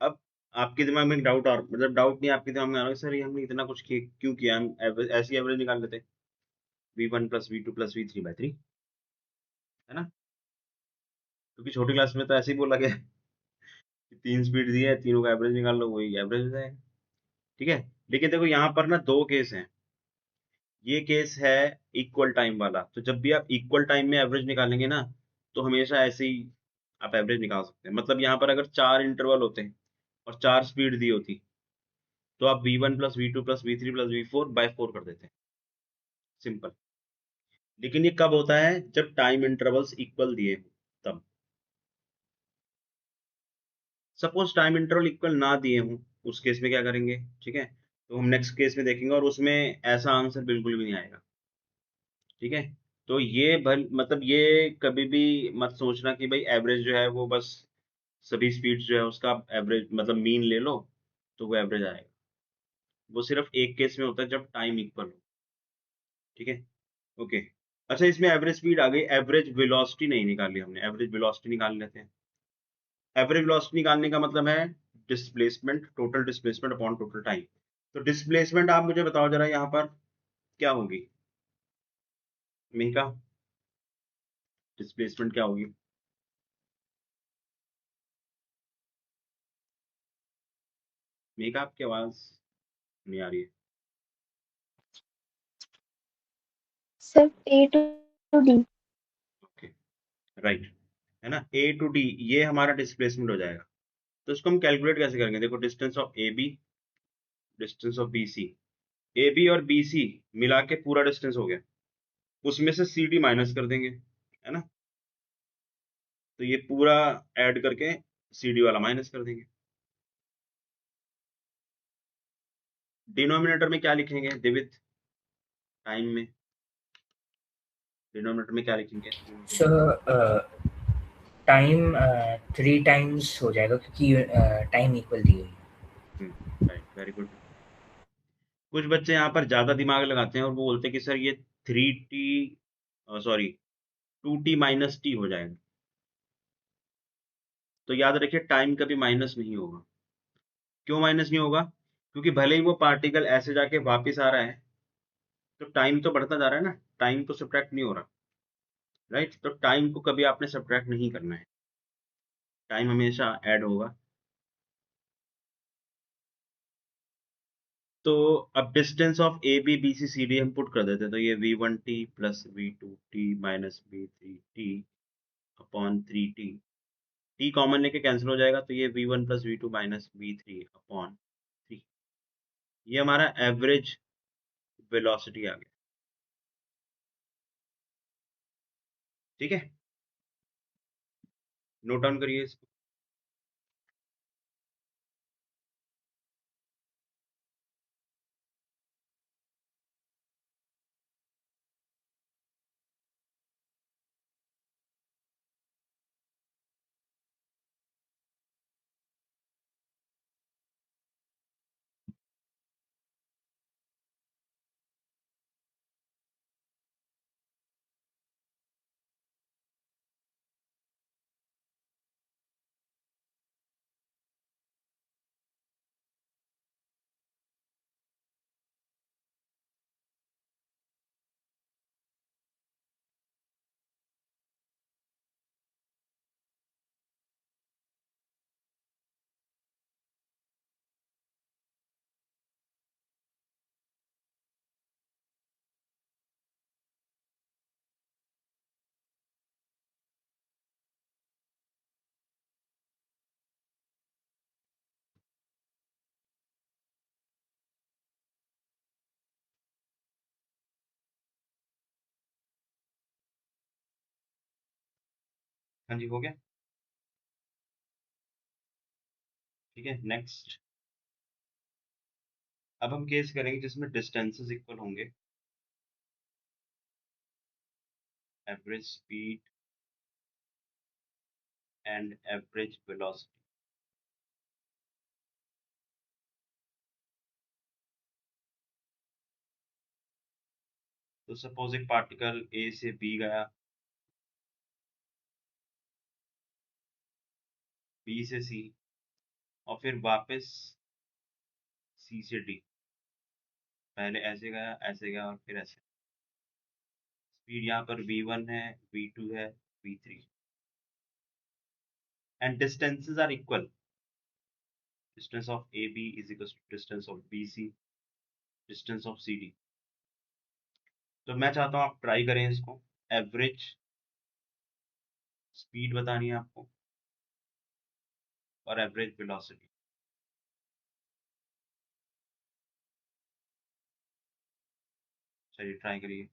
अब आपके दिमाग में एक डाउट, और मतलब डाउट नहीं, आपके दिमाग में आ रहा है सर ये हमने इतना कुछ क्यों किया, हम ऐसी एवरेज निकाल लेते, v1 plus v2 plus v3/3, है ना। क्योंकि छोटी क्लास में तो ऐसे ही बोला गया है कि तीन स्पीड दी है, तीनों का एवरेज निकाल लो, वही एवरेज हो जाएगा, ठीक है। लेकिन देखो यहाँ पर ना दो केस हैं। ये केस है इक्वल टाइम वाला, तो जब भी आप इक्वल टाइम में एवरेज निकालेंगे ना तो हमेशा ऐसे ही आप एवरेज निकाल सकते हैं। मतलब यहाँ पर अगर चार इंटरवल होते और चार स्पीड दी होती, तो आप v1 plus v2 plus v3 plus v4 bye 4 कर देते हैं, सिंपल। लेकिन ये कब होता है? जब टाइम इंटरवल्स इक्वल दिए हों, तब। सपोज टाइम इंटरवल इक्वल ना दिए हों, उस केस में क्या करेंगे? ठीक है, तो हम नेक्स्ट केस में देखेंगे, और उसमें ऐसा आंसर बिल्कुल भी नहीं आएगा। ठीक है, तो ये मतलब ये कभी भी मत सोचना कि भाई एवरेज जो है वो बस सभी स्पीड्स जो है उसका एवरेज मतलब मीन ले लो तो वो एवरेज आएगा। वो सिर्फ एक केस में होता है जब टाइम इक्वल हो। ठीक है, ओके। अच्छा, इसमें एवरेज स्पीड आ गई, एवरेज वेलोसिटी नहीं निकाली हमने, एवरेज वेलोसिटी निकाल लेते हैं। एवरेज वेलोसिटी निकालने का मतलब है displacement, total displacement upon total time. तो डिस्प्लेसमेंट आप मुझे बताओ जरा यहाँ पर क्या होगी मिका? डिस्प्लेसमेंट क्या होगी? मिका, आपकी आवाज नहीं आ रही है। सिर्फ A to D। Okay, right, है ना, ए टू डी ये हमारा डिस्प्लेसमेंट हो जाएगा। तो इसको हम कैलकुलेट कैसे करेंगे? देखो, distance of A B, distance of B C, A B और बी सी मिला के पूरा डिस्टेंस हो गया, उसमें से सी डी माइनस कर देंगे, है ना। तो ये पूरा ऐड करके सी डी वाला माइनस कर देंगे। डिनोमिनेटर में क्या लिखेंगे दिवित? टाइम में डिनोमिनेटर में क्या लिखेंगे? सो टाइम 3 टाइम्स हो जाएगा क्योंकि टाइम इक्वल दी हुई है। Right, very good. कुछ बच्चे यहाँ पर ज्यादा दिमाग लगाते हैं और वो बोलते हैं कि सर ये 3t, sorry 2t minus T हो जाएगा। तो याद रखिए, टाइम कभी माइनस नहीं होगा। क्यों माइनस नहीं होगा? क्योंकि भले ही वो पार्टिकल ऐसे जाके वापस आ रहा है, तो टाइम तो बढ़ता जा रहा है ना, टाइम तो सब्ट्रैक्ट नहीं हो रहा। राइट, तो टाइम को कभी आपने सब्ट्रैक्ट नहीं करना है, टाइम हमेशा ऐड होगा। तो अब distance of A B B C C D हम पुट कर देते हैं, तो ये v1t plus v2t minus v3t upon 3t, t common लेके कैंसिल हो जाएगा, तो ये v1 plus v2 minus v3 upon 3। ये हमारा एवरेज वेलोसिटी आ गया। ठीक है, नोट डाउन करिए इसको। हाँ जी, हो गया। ठीक है, नेक्स्ट। अब हम केस करेंगे जिसमें डिस्टेंसेस इक्वल होंगे, average speed and average velocity. तो सपोज एक पार्टिकल ए से बी गया, बी से सी, और फिर वापस सी से डी। पहले ऐसे गया और फिर ऐसे। स्पीड यहाँ पर v1 है, v2 है, v3, and distances are equal. Distance of A B is equal to distance of B C, distance of C D. तो मैं चाहता हूँ आप ट्राई करें इसको। एवरेज स्पीड बतानी है आपको और एवरेज वेलोसिटी। चलिए ट्राई करिए।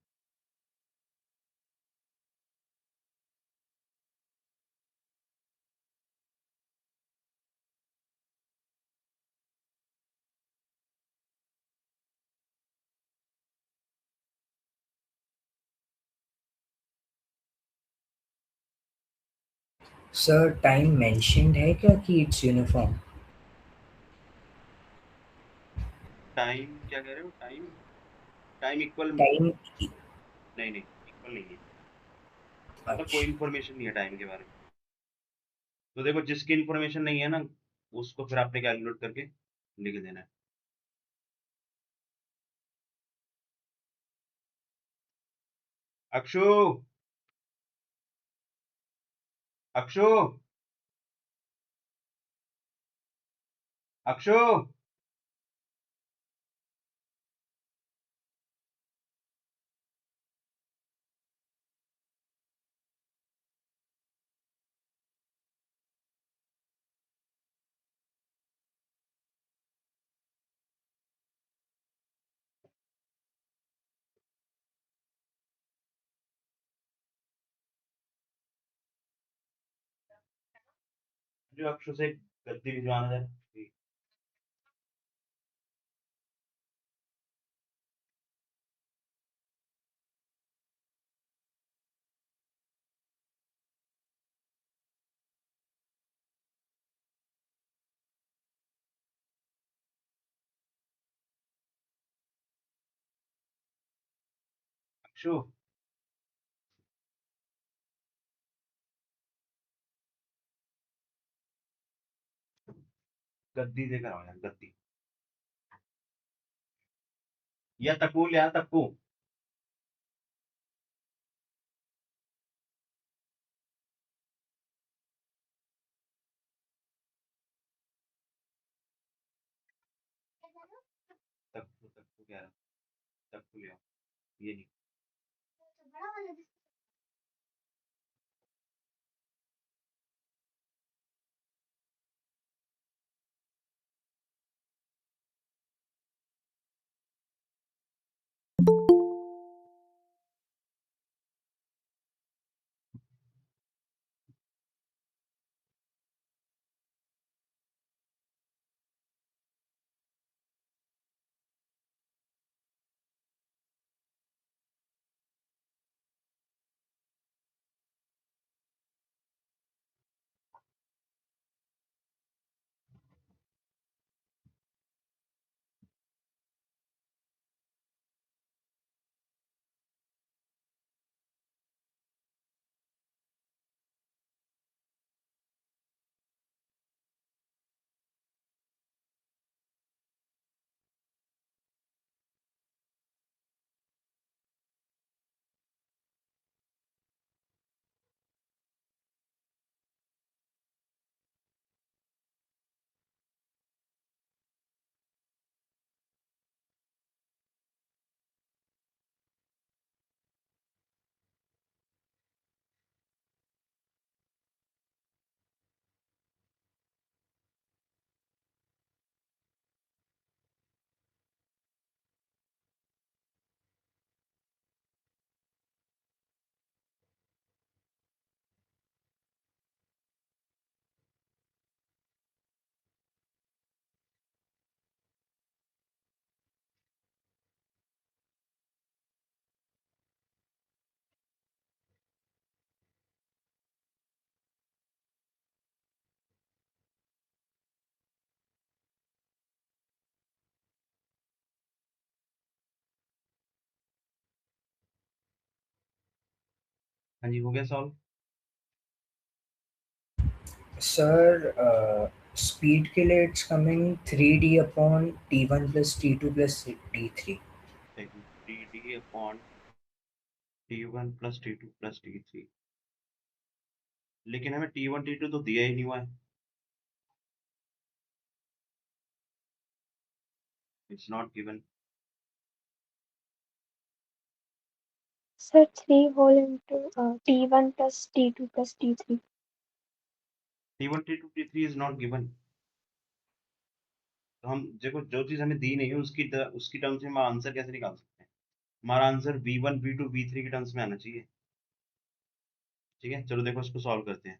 सर टाइम मेंशन्ड है क्या कि इट्स यूनिफॉर्म? टाइम क्या कह रहे हो? Time time equal time. नहीं नहीं, इक्वल नहीं है। मतलब कोई अच्छा। इन्फॉर्मेशन नहीं है टाइम के बारे में। तो देखो, जिसकी इन्फॉर्मेशन नहीं है ना, उसको फिर आपने कैलकुलेट करके लिख देना है। अक्षु, अक्षु, अक्षु। जो अक्षु से गलती भिजवाना है। अक्षु, गद्दी से कराओ यार, गद्दी। या तकू, या तक्कू। तक्कू तक्कू कह रहा, तक्कू ले आओ। ये नहीं। हाँ जी, हो गया सॉल्व। सर स्पीड के लिए it's coming 3d upon t1 plus t2 plus t3। देखिए, T D upon T1 plus T2 plus T3। लेकिन हमें T1 T2 तो दिया ही नहीं हुआ है। It's not given. Sir, 3 whole into T1 plus T2 plus T3. T1 T2 T3 is not given. तो हम देखो, जो चीज हमें दी नहीं है उसकी उसकी टर्म्स में हम आंसर कैसे निकाल सकते हैं? हमारा आंसर v1 v2 v3 के टर्म्स में आना चाहिए। ठीक है, चलो देखो इसको सॉल्व करते हैं।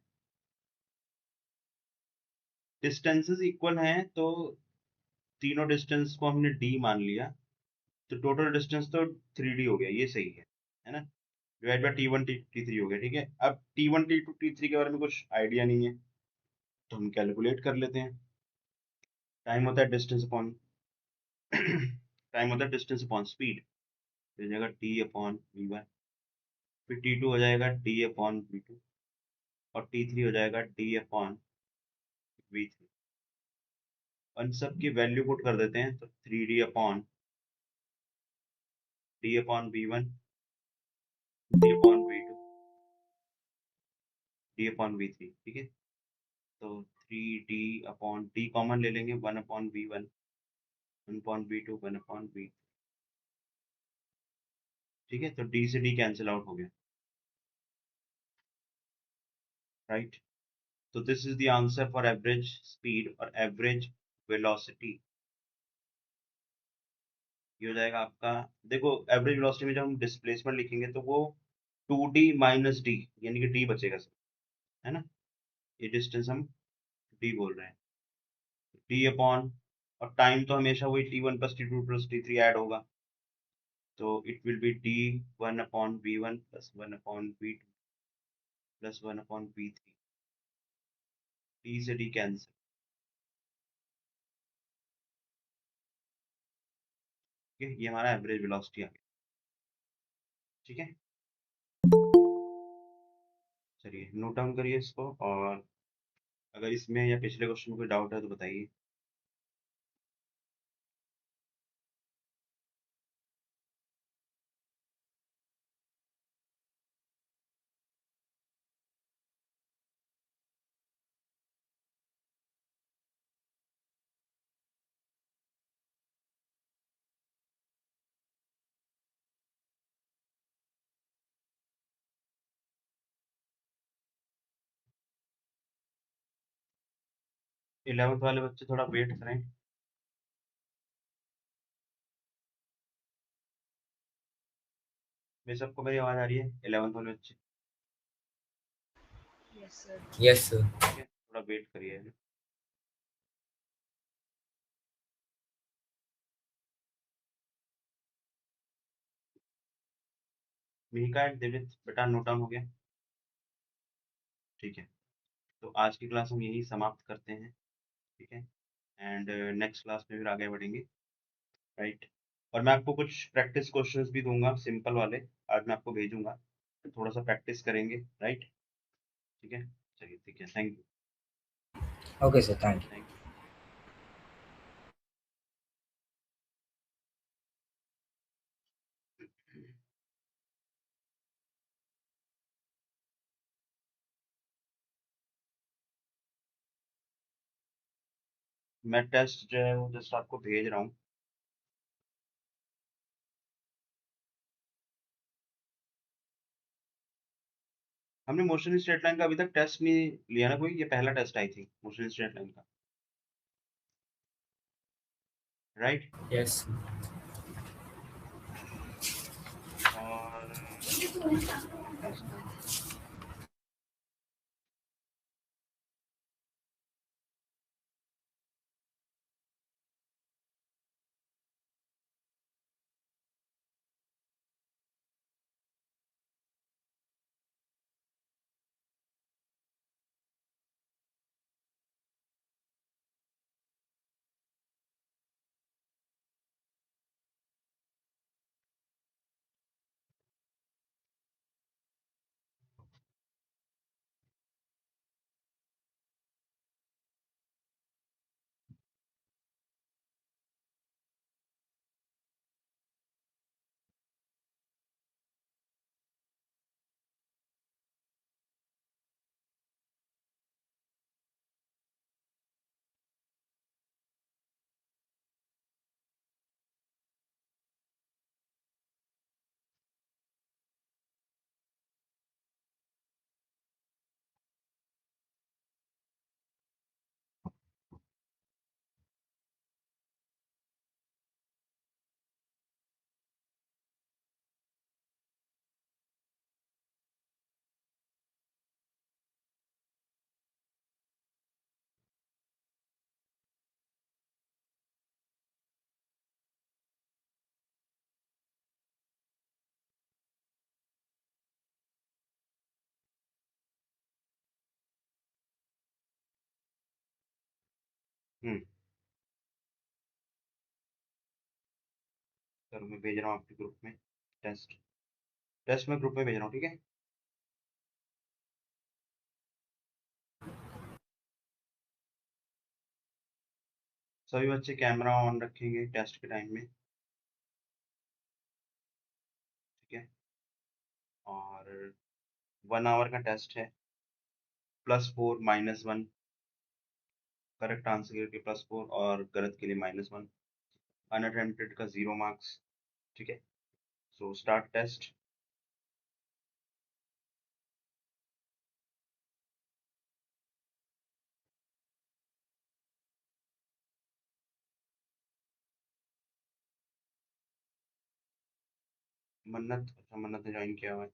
डिस्टेंसेस इक्वल हैं तो तीनों डिस्टेंस को हमने d मान लिया, तो टोटल डिस्टेंस तो 3d हो गया, ये सही है ना। डिवाइड बाय t1 t3 हो गया। ठीक है, अब t1 t2 t3 के बारे में कुछ आइडिया नहीं है, तो हम कैलकुलेट कर लेते हैं। टाइम होता है डिस्टेंस अपॉन टाइम होता है डिस्टेंस अपॉन स्पीड, तो हो जाएगा t अपॉन v1, फिर t2 हो जाएगा d अपॉन v2, और t3 हो जाएगा d अपॉन v3। उन सब की वैल्यू पुट कर देते हैं, तो 3d upon d upon v1, d upon v2, d upon v3। ठीक है, तो 3d अपॉन d कॉमन ले लेंगे, 1 upon v1, 1 upon v2, 1 upon v। ठीक है, तो d से d कैंसिल आउट हो गया, राइट। तो this is the answer for average speed और एवरेज वेलोसिटी। ये हो जाएगा आपका, देखो एवरेज वेलोसिटी में जब हम डिस्प्लेसमेंट लिखेंगे तो वो 2d माइनस डी, यानी कि d बचेगा सर, है ना। ये डिस्टेंस हम d बोल रहे हैं, d अपॉन, और टाइम तो हमेशा वही t1 plus t2 plus t3 add होगा, तो it will B d1 upon v1 plus 1 upon v2 plus 1 upon v3। d से d कैंसिल, ठीक है, ये हमारा एवरेज वेलोसिटी आ गया। ठीक है, चलिए नोट डाउन करिए इसको, और अगर इसमें या पिछले क्वेश्चन में कोई डाउट है तो बताइए। इलेवंथ वाले बच्चे थोड़ा वेट करें। मैं सबको मेरी आवाज आ रही है, इलेवंथ वाले बच्चे? Yes, sir. ठीक है, थोड़ा वेट करिए। मिहिका एंड दिवित, बेटा नोट डाउन हो गया? ठीक है, तो आज की क्लास हम यही समाप्त करते हैं। ठीक है, एंड नेक्स्ट क्लास में फिर आगे बढ़ेंगे, राइट। और मैं आपको कुछ प्रैक्टिस क्वेश्चंस भी दूंगा, सिंपल वाले, आज मैं आपको भेजूंगा, थोड़ा सा प्रैक्टिस करेंगे, राइट। ठीक है, चलिए ठीक है, thank Okay, sir. Thank you. You. मैं टेस्ट जो है वो जस्ट आपको भेज रहा हूँ। हमने मोशन स्ट्रेट लाइन का अभी तक टेस्ट नहीं लिया ना कोई, ये पहला टेस्ट आई थी मोशन स्ट्रेट लाइन का, राइट। Yes. और टेस्ट हम्म सर मैं भेज रहा हूँ आपके ग्रुप में टेस्ट। टेस्ट में ग्रुप में भेज रहा हूँ, ठीक है। सभी बच्चे कैमरा ऑन रखेंगे टेस्ट के टाइम में, ठीक है। और 1 आवर का टेस्ट है, +4 -1, करेक्ट आंसर के लिए +4 और गलत के लिए -1, अनअटेम्प्टेड का 0 मार्क्स, ठीक है। So start test. मन्नत, अच्छा मन्नत ने ज्वाइन किया हुआ है।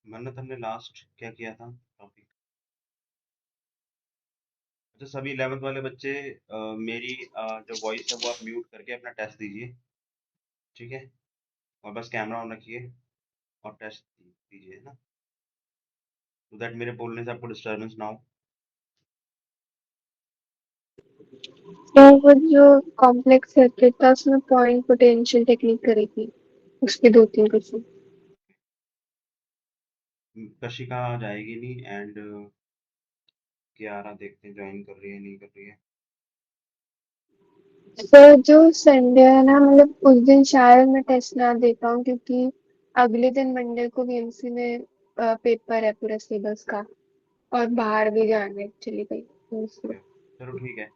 मन्नत हमने लास्ट क्या किया था टॉपिक? अच्छा सभी 11th वाले बच्चे मेरी जो वॉइस है वो आप म्यूट करके अपना टेस्ट दीजिए, ठीक है। और बस कैमरा ऑन रखिए और टेस्ट दीजिए, है ना, तो दैट मेरे बोलने से आपको डिस्टरबेंस ना हो। तो वो जो कॉम्प्लेक्स सर्किट था उसमें पॉइंट पोटेंशियल टेक्निक करी थी, उसके 2-3 क्वेश्चन। कशिका जाएगी नहीं एंड कियारा देखते हैं ज्वाइन कर रही है नहीं कर रही है। सर जो संडे है ना, मतलब उस दिन शायद मैं टेस्ट ना दे पाऊँ क्योंकि अगले दिन मंडे को बीएमसी में पेपर है पूरा सिलेबस का, और बाहर भी जाना है एक्चुअली कहीं तो इसलिए। ओके चलो ठीक है,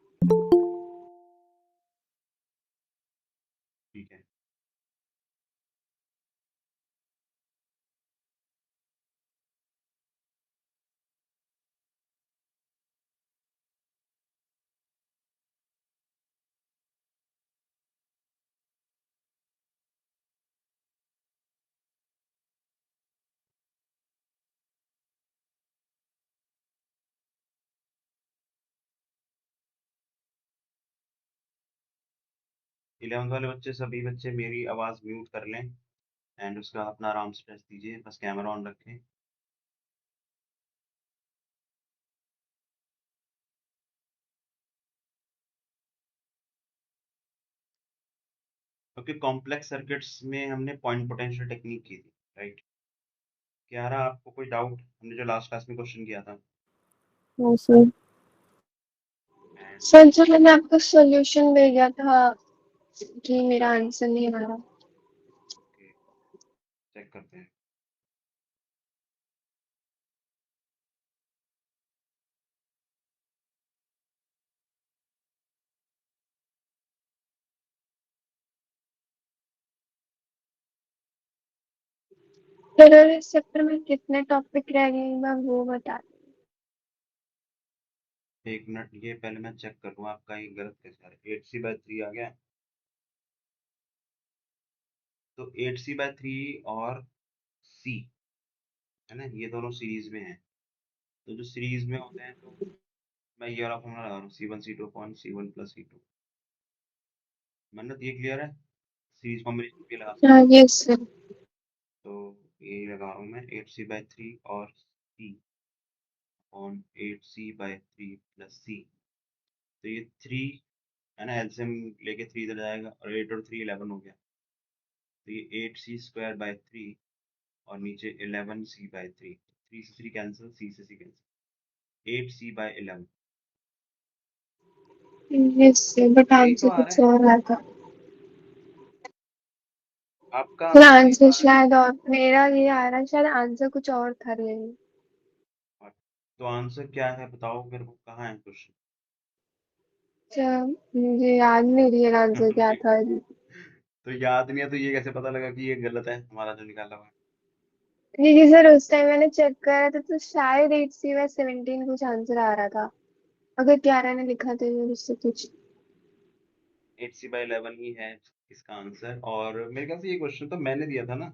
ठीक है। 11th वाले बच्चे सभी बच्चे मेरी आवाज़ म्यूट कर लें एंड उसका अपना आराम से टेस्ट दीजिए, बस कैमरा ऑन रखें। क्योंकि कॉम्प्लेक्स सर्किट्स में हमने पॉइंट पोटेंशियल टेक्निक की थी, राइट। क्यारा आपको कोई डाउट, हमने जो लास्ट क्लास में क्वेश्चन किया था हाँ सर। एंड सर जो मैंने आपको सॉल्यूशन भेजा था कि मेरा आंसर नहीं आ रहा। ओके चेक करते हैं। सर और इस चैप्टर में कितने टॉपिक रह गए एक बार वो बता। 1 मिनट, ये पहले मैं चेक कर लूँ आपका ये गलत कैसे आ रहा है। 8c/3 आ गया, तो 8c/3 और c, है ना, ये दोनों सीरीज में है। तो जो सीरीज में होते हैं तो मैं ये वाला फॉर्मूला लगा रहा हूँ, C1 C2 upon C1 + C2। मन्नत ये क्लियर है, सीरीज कॉम्बिनेशन भी लगा सकते हाँ हैं। Yes sir. तो यही लगा रहा हूँ मैं, 8c/3 और c अपॉन 8c/3 + c। तो ये 3 है ना, एलसीएम लेके 3 इधर जाएगा और 8 और 3 11 हो गया। तो ये 8c² / 3 और नीचे 11c/3, 3 से 3 कैंसिल, c से c cancel, 8c/11। Yes sir, but यही तो आंसर आ रहा कुछ है और आता। आपका सर आंसर, यही तो आंसर आ रहा शायद, और मेरा ये आ रहा है शायद आंसर कुछ और था लेकिन। है। तो आंसर क्या है बताओ मेरे को, कहाँ है क्वेश्चन? अच्छा, मुझे याद नहीं रियल आंसर क्या था। तो याद नहीं है तो ये कैसे पता लगा कि ये गलत है हमारा जो निकाला हुआ है? क्योंकि सर उस टाइम मैंने चेक करा था तो शायद 8C/17 कुछ आंसर आ रहा था, अगर 11 ने लिखा तो ये उससे कुछ। 8C/11 ही है इसका आंसर। और मेरे ख्याल से ये क्वेश्चन तो मैंने दिया था ना।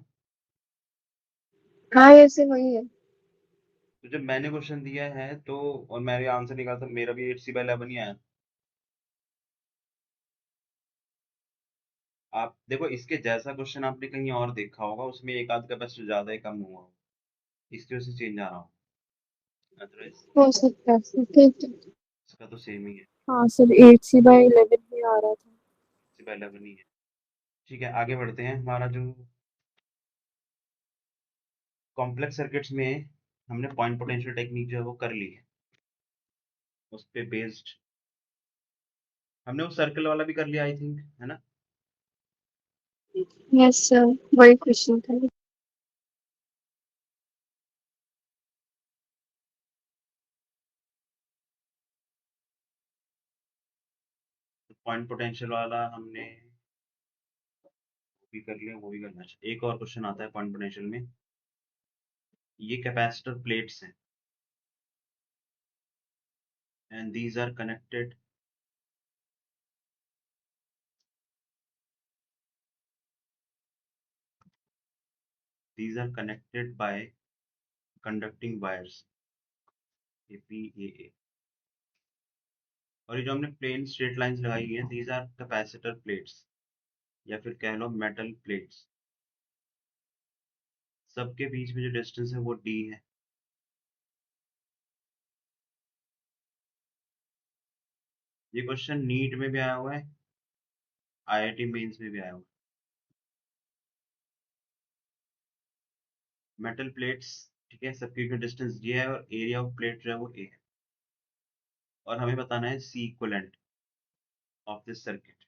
हाँ ऐसे वही है। तो जब मैंने क्वेश्चन दिया है तो और मैंने आंसर निकाला तो मेरा भी 8C/11 ही आया। आप देखो इसके जैसा क्वेश्चन आपने कहीं और देखा होगा, उसमें एक आध कैपेसिटर ज्यादा है कम हुआ होगा, इसकी वजह से चेंज आ रहा हो। अदरवाइज हो सकता है सर, ठीक है। इसका तो सेम ही है। हाँ सर 8C/11 ही आ रहा था। 8C/11 ही है। ठीक है, आगे बढ़ते हैं। हमारा जो कॉम्प्लेक्स सर्किट्स में हमने पॉइंट पोटेंशियल टेक्निक जो है वो कर ली है, उस पे बेस्ड हमने वो सर्कल वाला भी कर लिया आई थिंक, है ना। यस सर, वही क्वेश्चन था। तो पॉइंट पोटेंशियल वाला हमने भी कर लिया, वो भी करना चाहिए। एक और क्वेश्चन आता है पॉइंट पोटेंशियल में। ये कैपेसिटर प्लेट्स हैं and these are connected these are connected by conducting wires APAA। और ये जो हमने प्लेन स्ट्रेट लाइंस लगाई हैं these are capacitor plates या फिर कह लो मेटल प्लेट्स। सबके बीच में जो डिस्टेंस है वो d है। ये क्वेश्चन नीट में भी आया हुआ है, IIT मेंस में भी आया हुआ है। मेटल प्लेट्स, ठीक है, सबके बीच डिस्टेंस d है और एरिया ऑफ प्लेट जो है वो a है। और हमें बताना है C equivalent of this circuit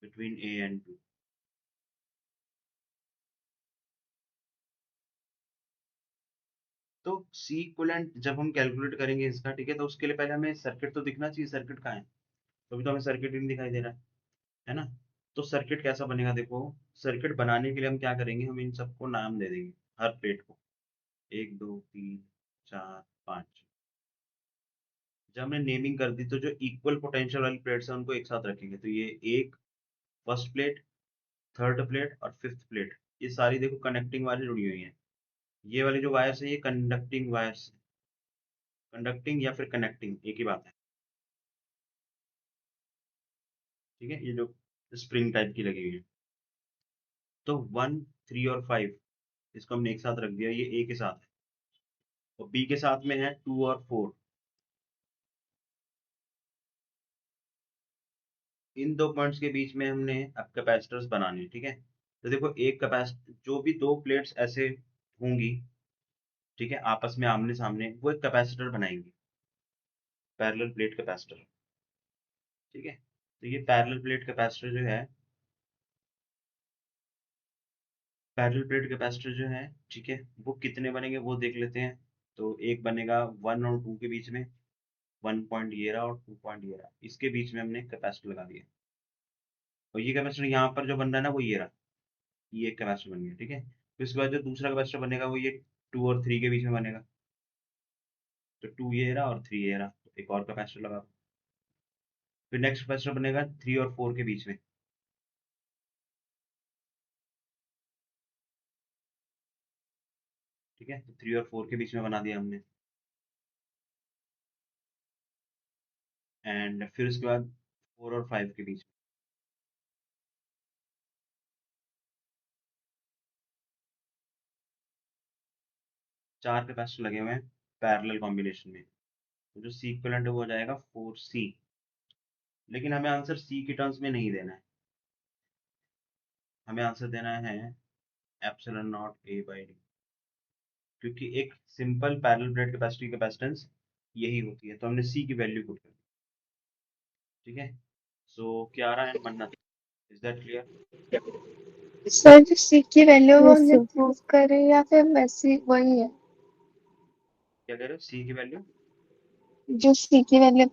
between A and B। तो C इक्विवेलेंट जब हम कैलकुलेट करेंगे इसका, ठीक है, तो उसके लिए पहले हमें सर्किट तो दिखना चाहिए, सर्किट कहाँ है। तो अभी तो हमें सर्किट ही नहीं दिखाई दे रहा है ना। तो सर्किट कैसा बनेगा, देखो सर्किट बनाने के लिए हम क्या करेंगे, हम इन सबको नाम दे देंगे, हर प्लेट को 1 2 3 4 5। जब हमने नेमिंग कर दी तो जो इक्वल पोटेंशियल वाली प्लेट्स हैं उनको एक साथ रखेंगे। तो ये एक फर्स्ट प्लेट, थर्ड प्लेट और फिफ्थ प्लेट, ये सारी देखो कनेक्टिंग वायर्स जुड़ी हुई हैं। ये वाली जो वायर्स है ये कंडक्टिंग वायर्स, कंडक्टिंग या फिर कनेक्टिंग एक ही बात है। ठीक है, ये जो स्प्रिंग टाइप की लगी हुई है। तो 1 3 और 5 इसको हमने एक साथ रख दिया, ये ए के साथ है। और बी के साथ में है 2 और 4। इन दो पॉइंट्स के बीच में हमने अब कैपेसिटर्स बनाने हैं, ठीक है। तो देखो एक कैपेसिटर, जो भी दो प्लेट्स ऐसे होंगी, ठीक है, आपस में आमने सामने, वो एक कैपेसिटर बनाएंगे, पैरेलल प्लेट कैपेसिटर। ठीक है, तो ये पैरेलल प्लेट कैपेसिटर जो है, पैरेलल प्लेट कैपेसिटर जो है, ठीक है, वो कितने बनेंगे वो देख लेते हैं। तो एक बनेगा 1 और 2 के बीच में, 1 पॉइंट ये रहा और 2 पॉइंट ये रहा, इसके बीच में हमने कैपेसिटर लगा दिया। और ये कैपेसिटर यहाँ पर जो बन रहा है ना वो ये रहा, ये एक कैपेसिटर बन गया, ठीक है। फिर उसके बाद जो दूसरा कैपेसिटर बनेगा वो ये 2 और 3 के बीच में बनेगा। तो 2 ये रहा और 3 ये रहा, तो एक और कैपेसिटर लगा दो। फिर नेक्स्ट कैपेसिटर बनेगा 3 और 4 के बीच में, ठीक है। तो 3 और 4 के बीच में बना दिया हमने। एंड फिर उसके बाद 4 और 5 के बीच में। चार कैपेसिटर लगे हुए हैं पैरेलल कॉम्बिनेशन में। तो जो सी इक्विवेलेंट है वो हो जाएगा 4C। लेकिन हमें आंसर सी के टर्म्स में नहीं देना है, हमें आंसर देना है एप्सिलॉन नॉट A/D। क्योंकि एक simple parallel plate capacity capacitance यही होती है, तो हमने सी की वैल्यू पुट कर दी। ठीक है, सो क्यारा एंड मन्नत, इज दैट क्लियर। सर जो C की वैल्यू वो यस हमने सर। प्रूव करे या फिर वैसी वही है। क्या कह रहे हो, सी की वैल्यू। जो C की वैल्यू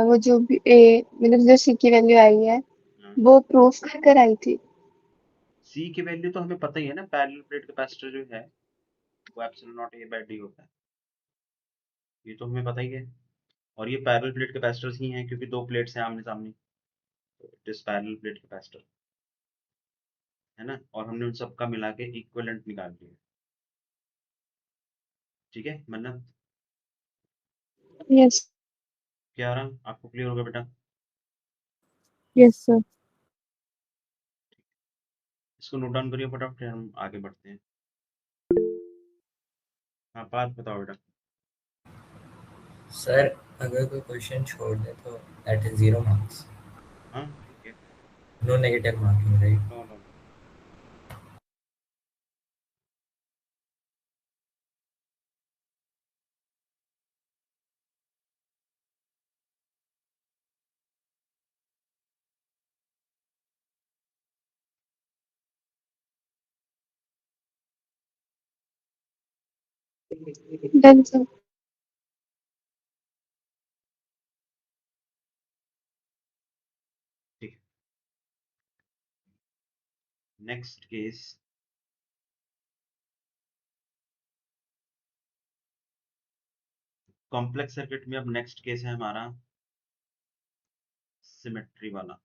वो जो भी A मतलब जो C की वैल्यू आई है हाँ, वो प्रूफ कर कर आई थी। सी की वैल्यू तो हमें पता ही है ना, पैरेलल प्लेट कैपेसिटर जो है वो epsilon naught A by d होता है, ये तो हमें पता ही है। और ये पैरेलल प्लेट कैपेसिटर्स ही हैं क्योंकि दो प्लेट्स हैं आमने सामने, तो it is parallel plate capacitor, है ना। और हमने उन सबका मिला के इक्विवेलेंट निकाल लिया, ठीक है मन्नत, यस क्या रहा आपको क्लियर होगा बेटा? Yes sir. इसको नोट डाउन करिए फटाफट, फिर हम आगे बढ़ते हैं। हाँ बात बताओ बेटा। सर अगर कोई क्वेश्चन छोड़ दे तो दैट इज 0 मार्क्स, हाँ ठीक है, no negative marking right? No no. Done sir. ठीक है, नेक्स्ट केस, कॉम्प्लेक्स सर्किट में अब नेक्स्ट केस है हमारा सिमेट्री वाला।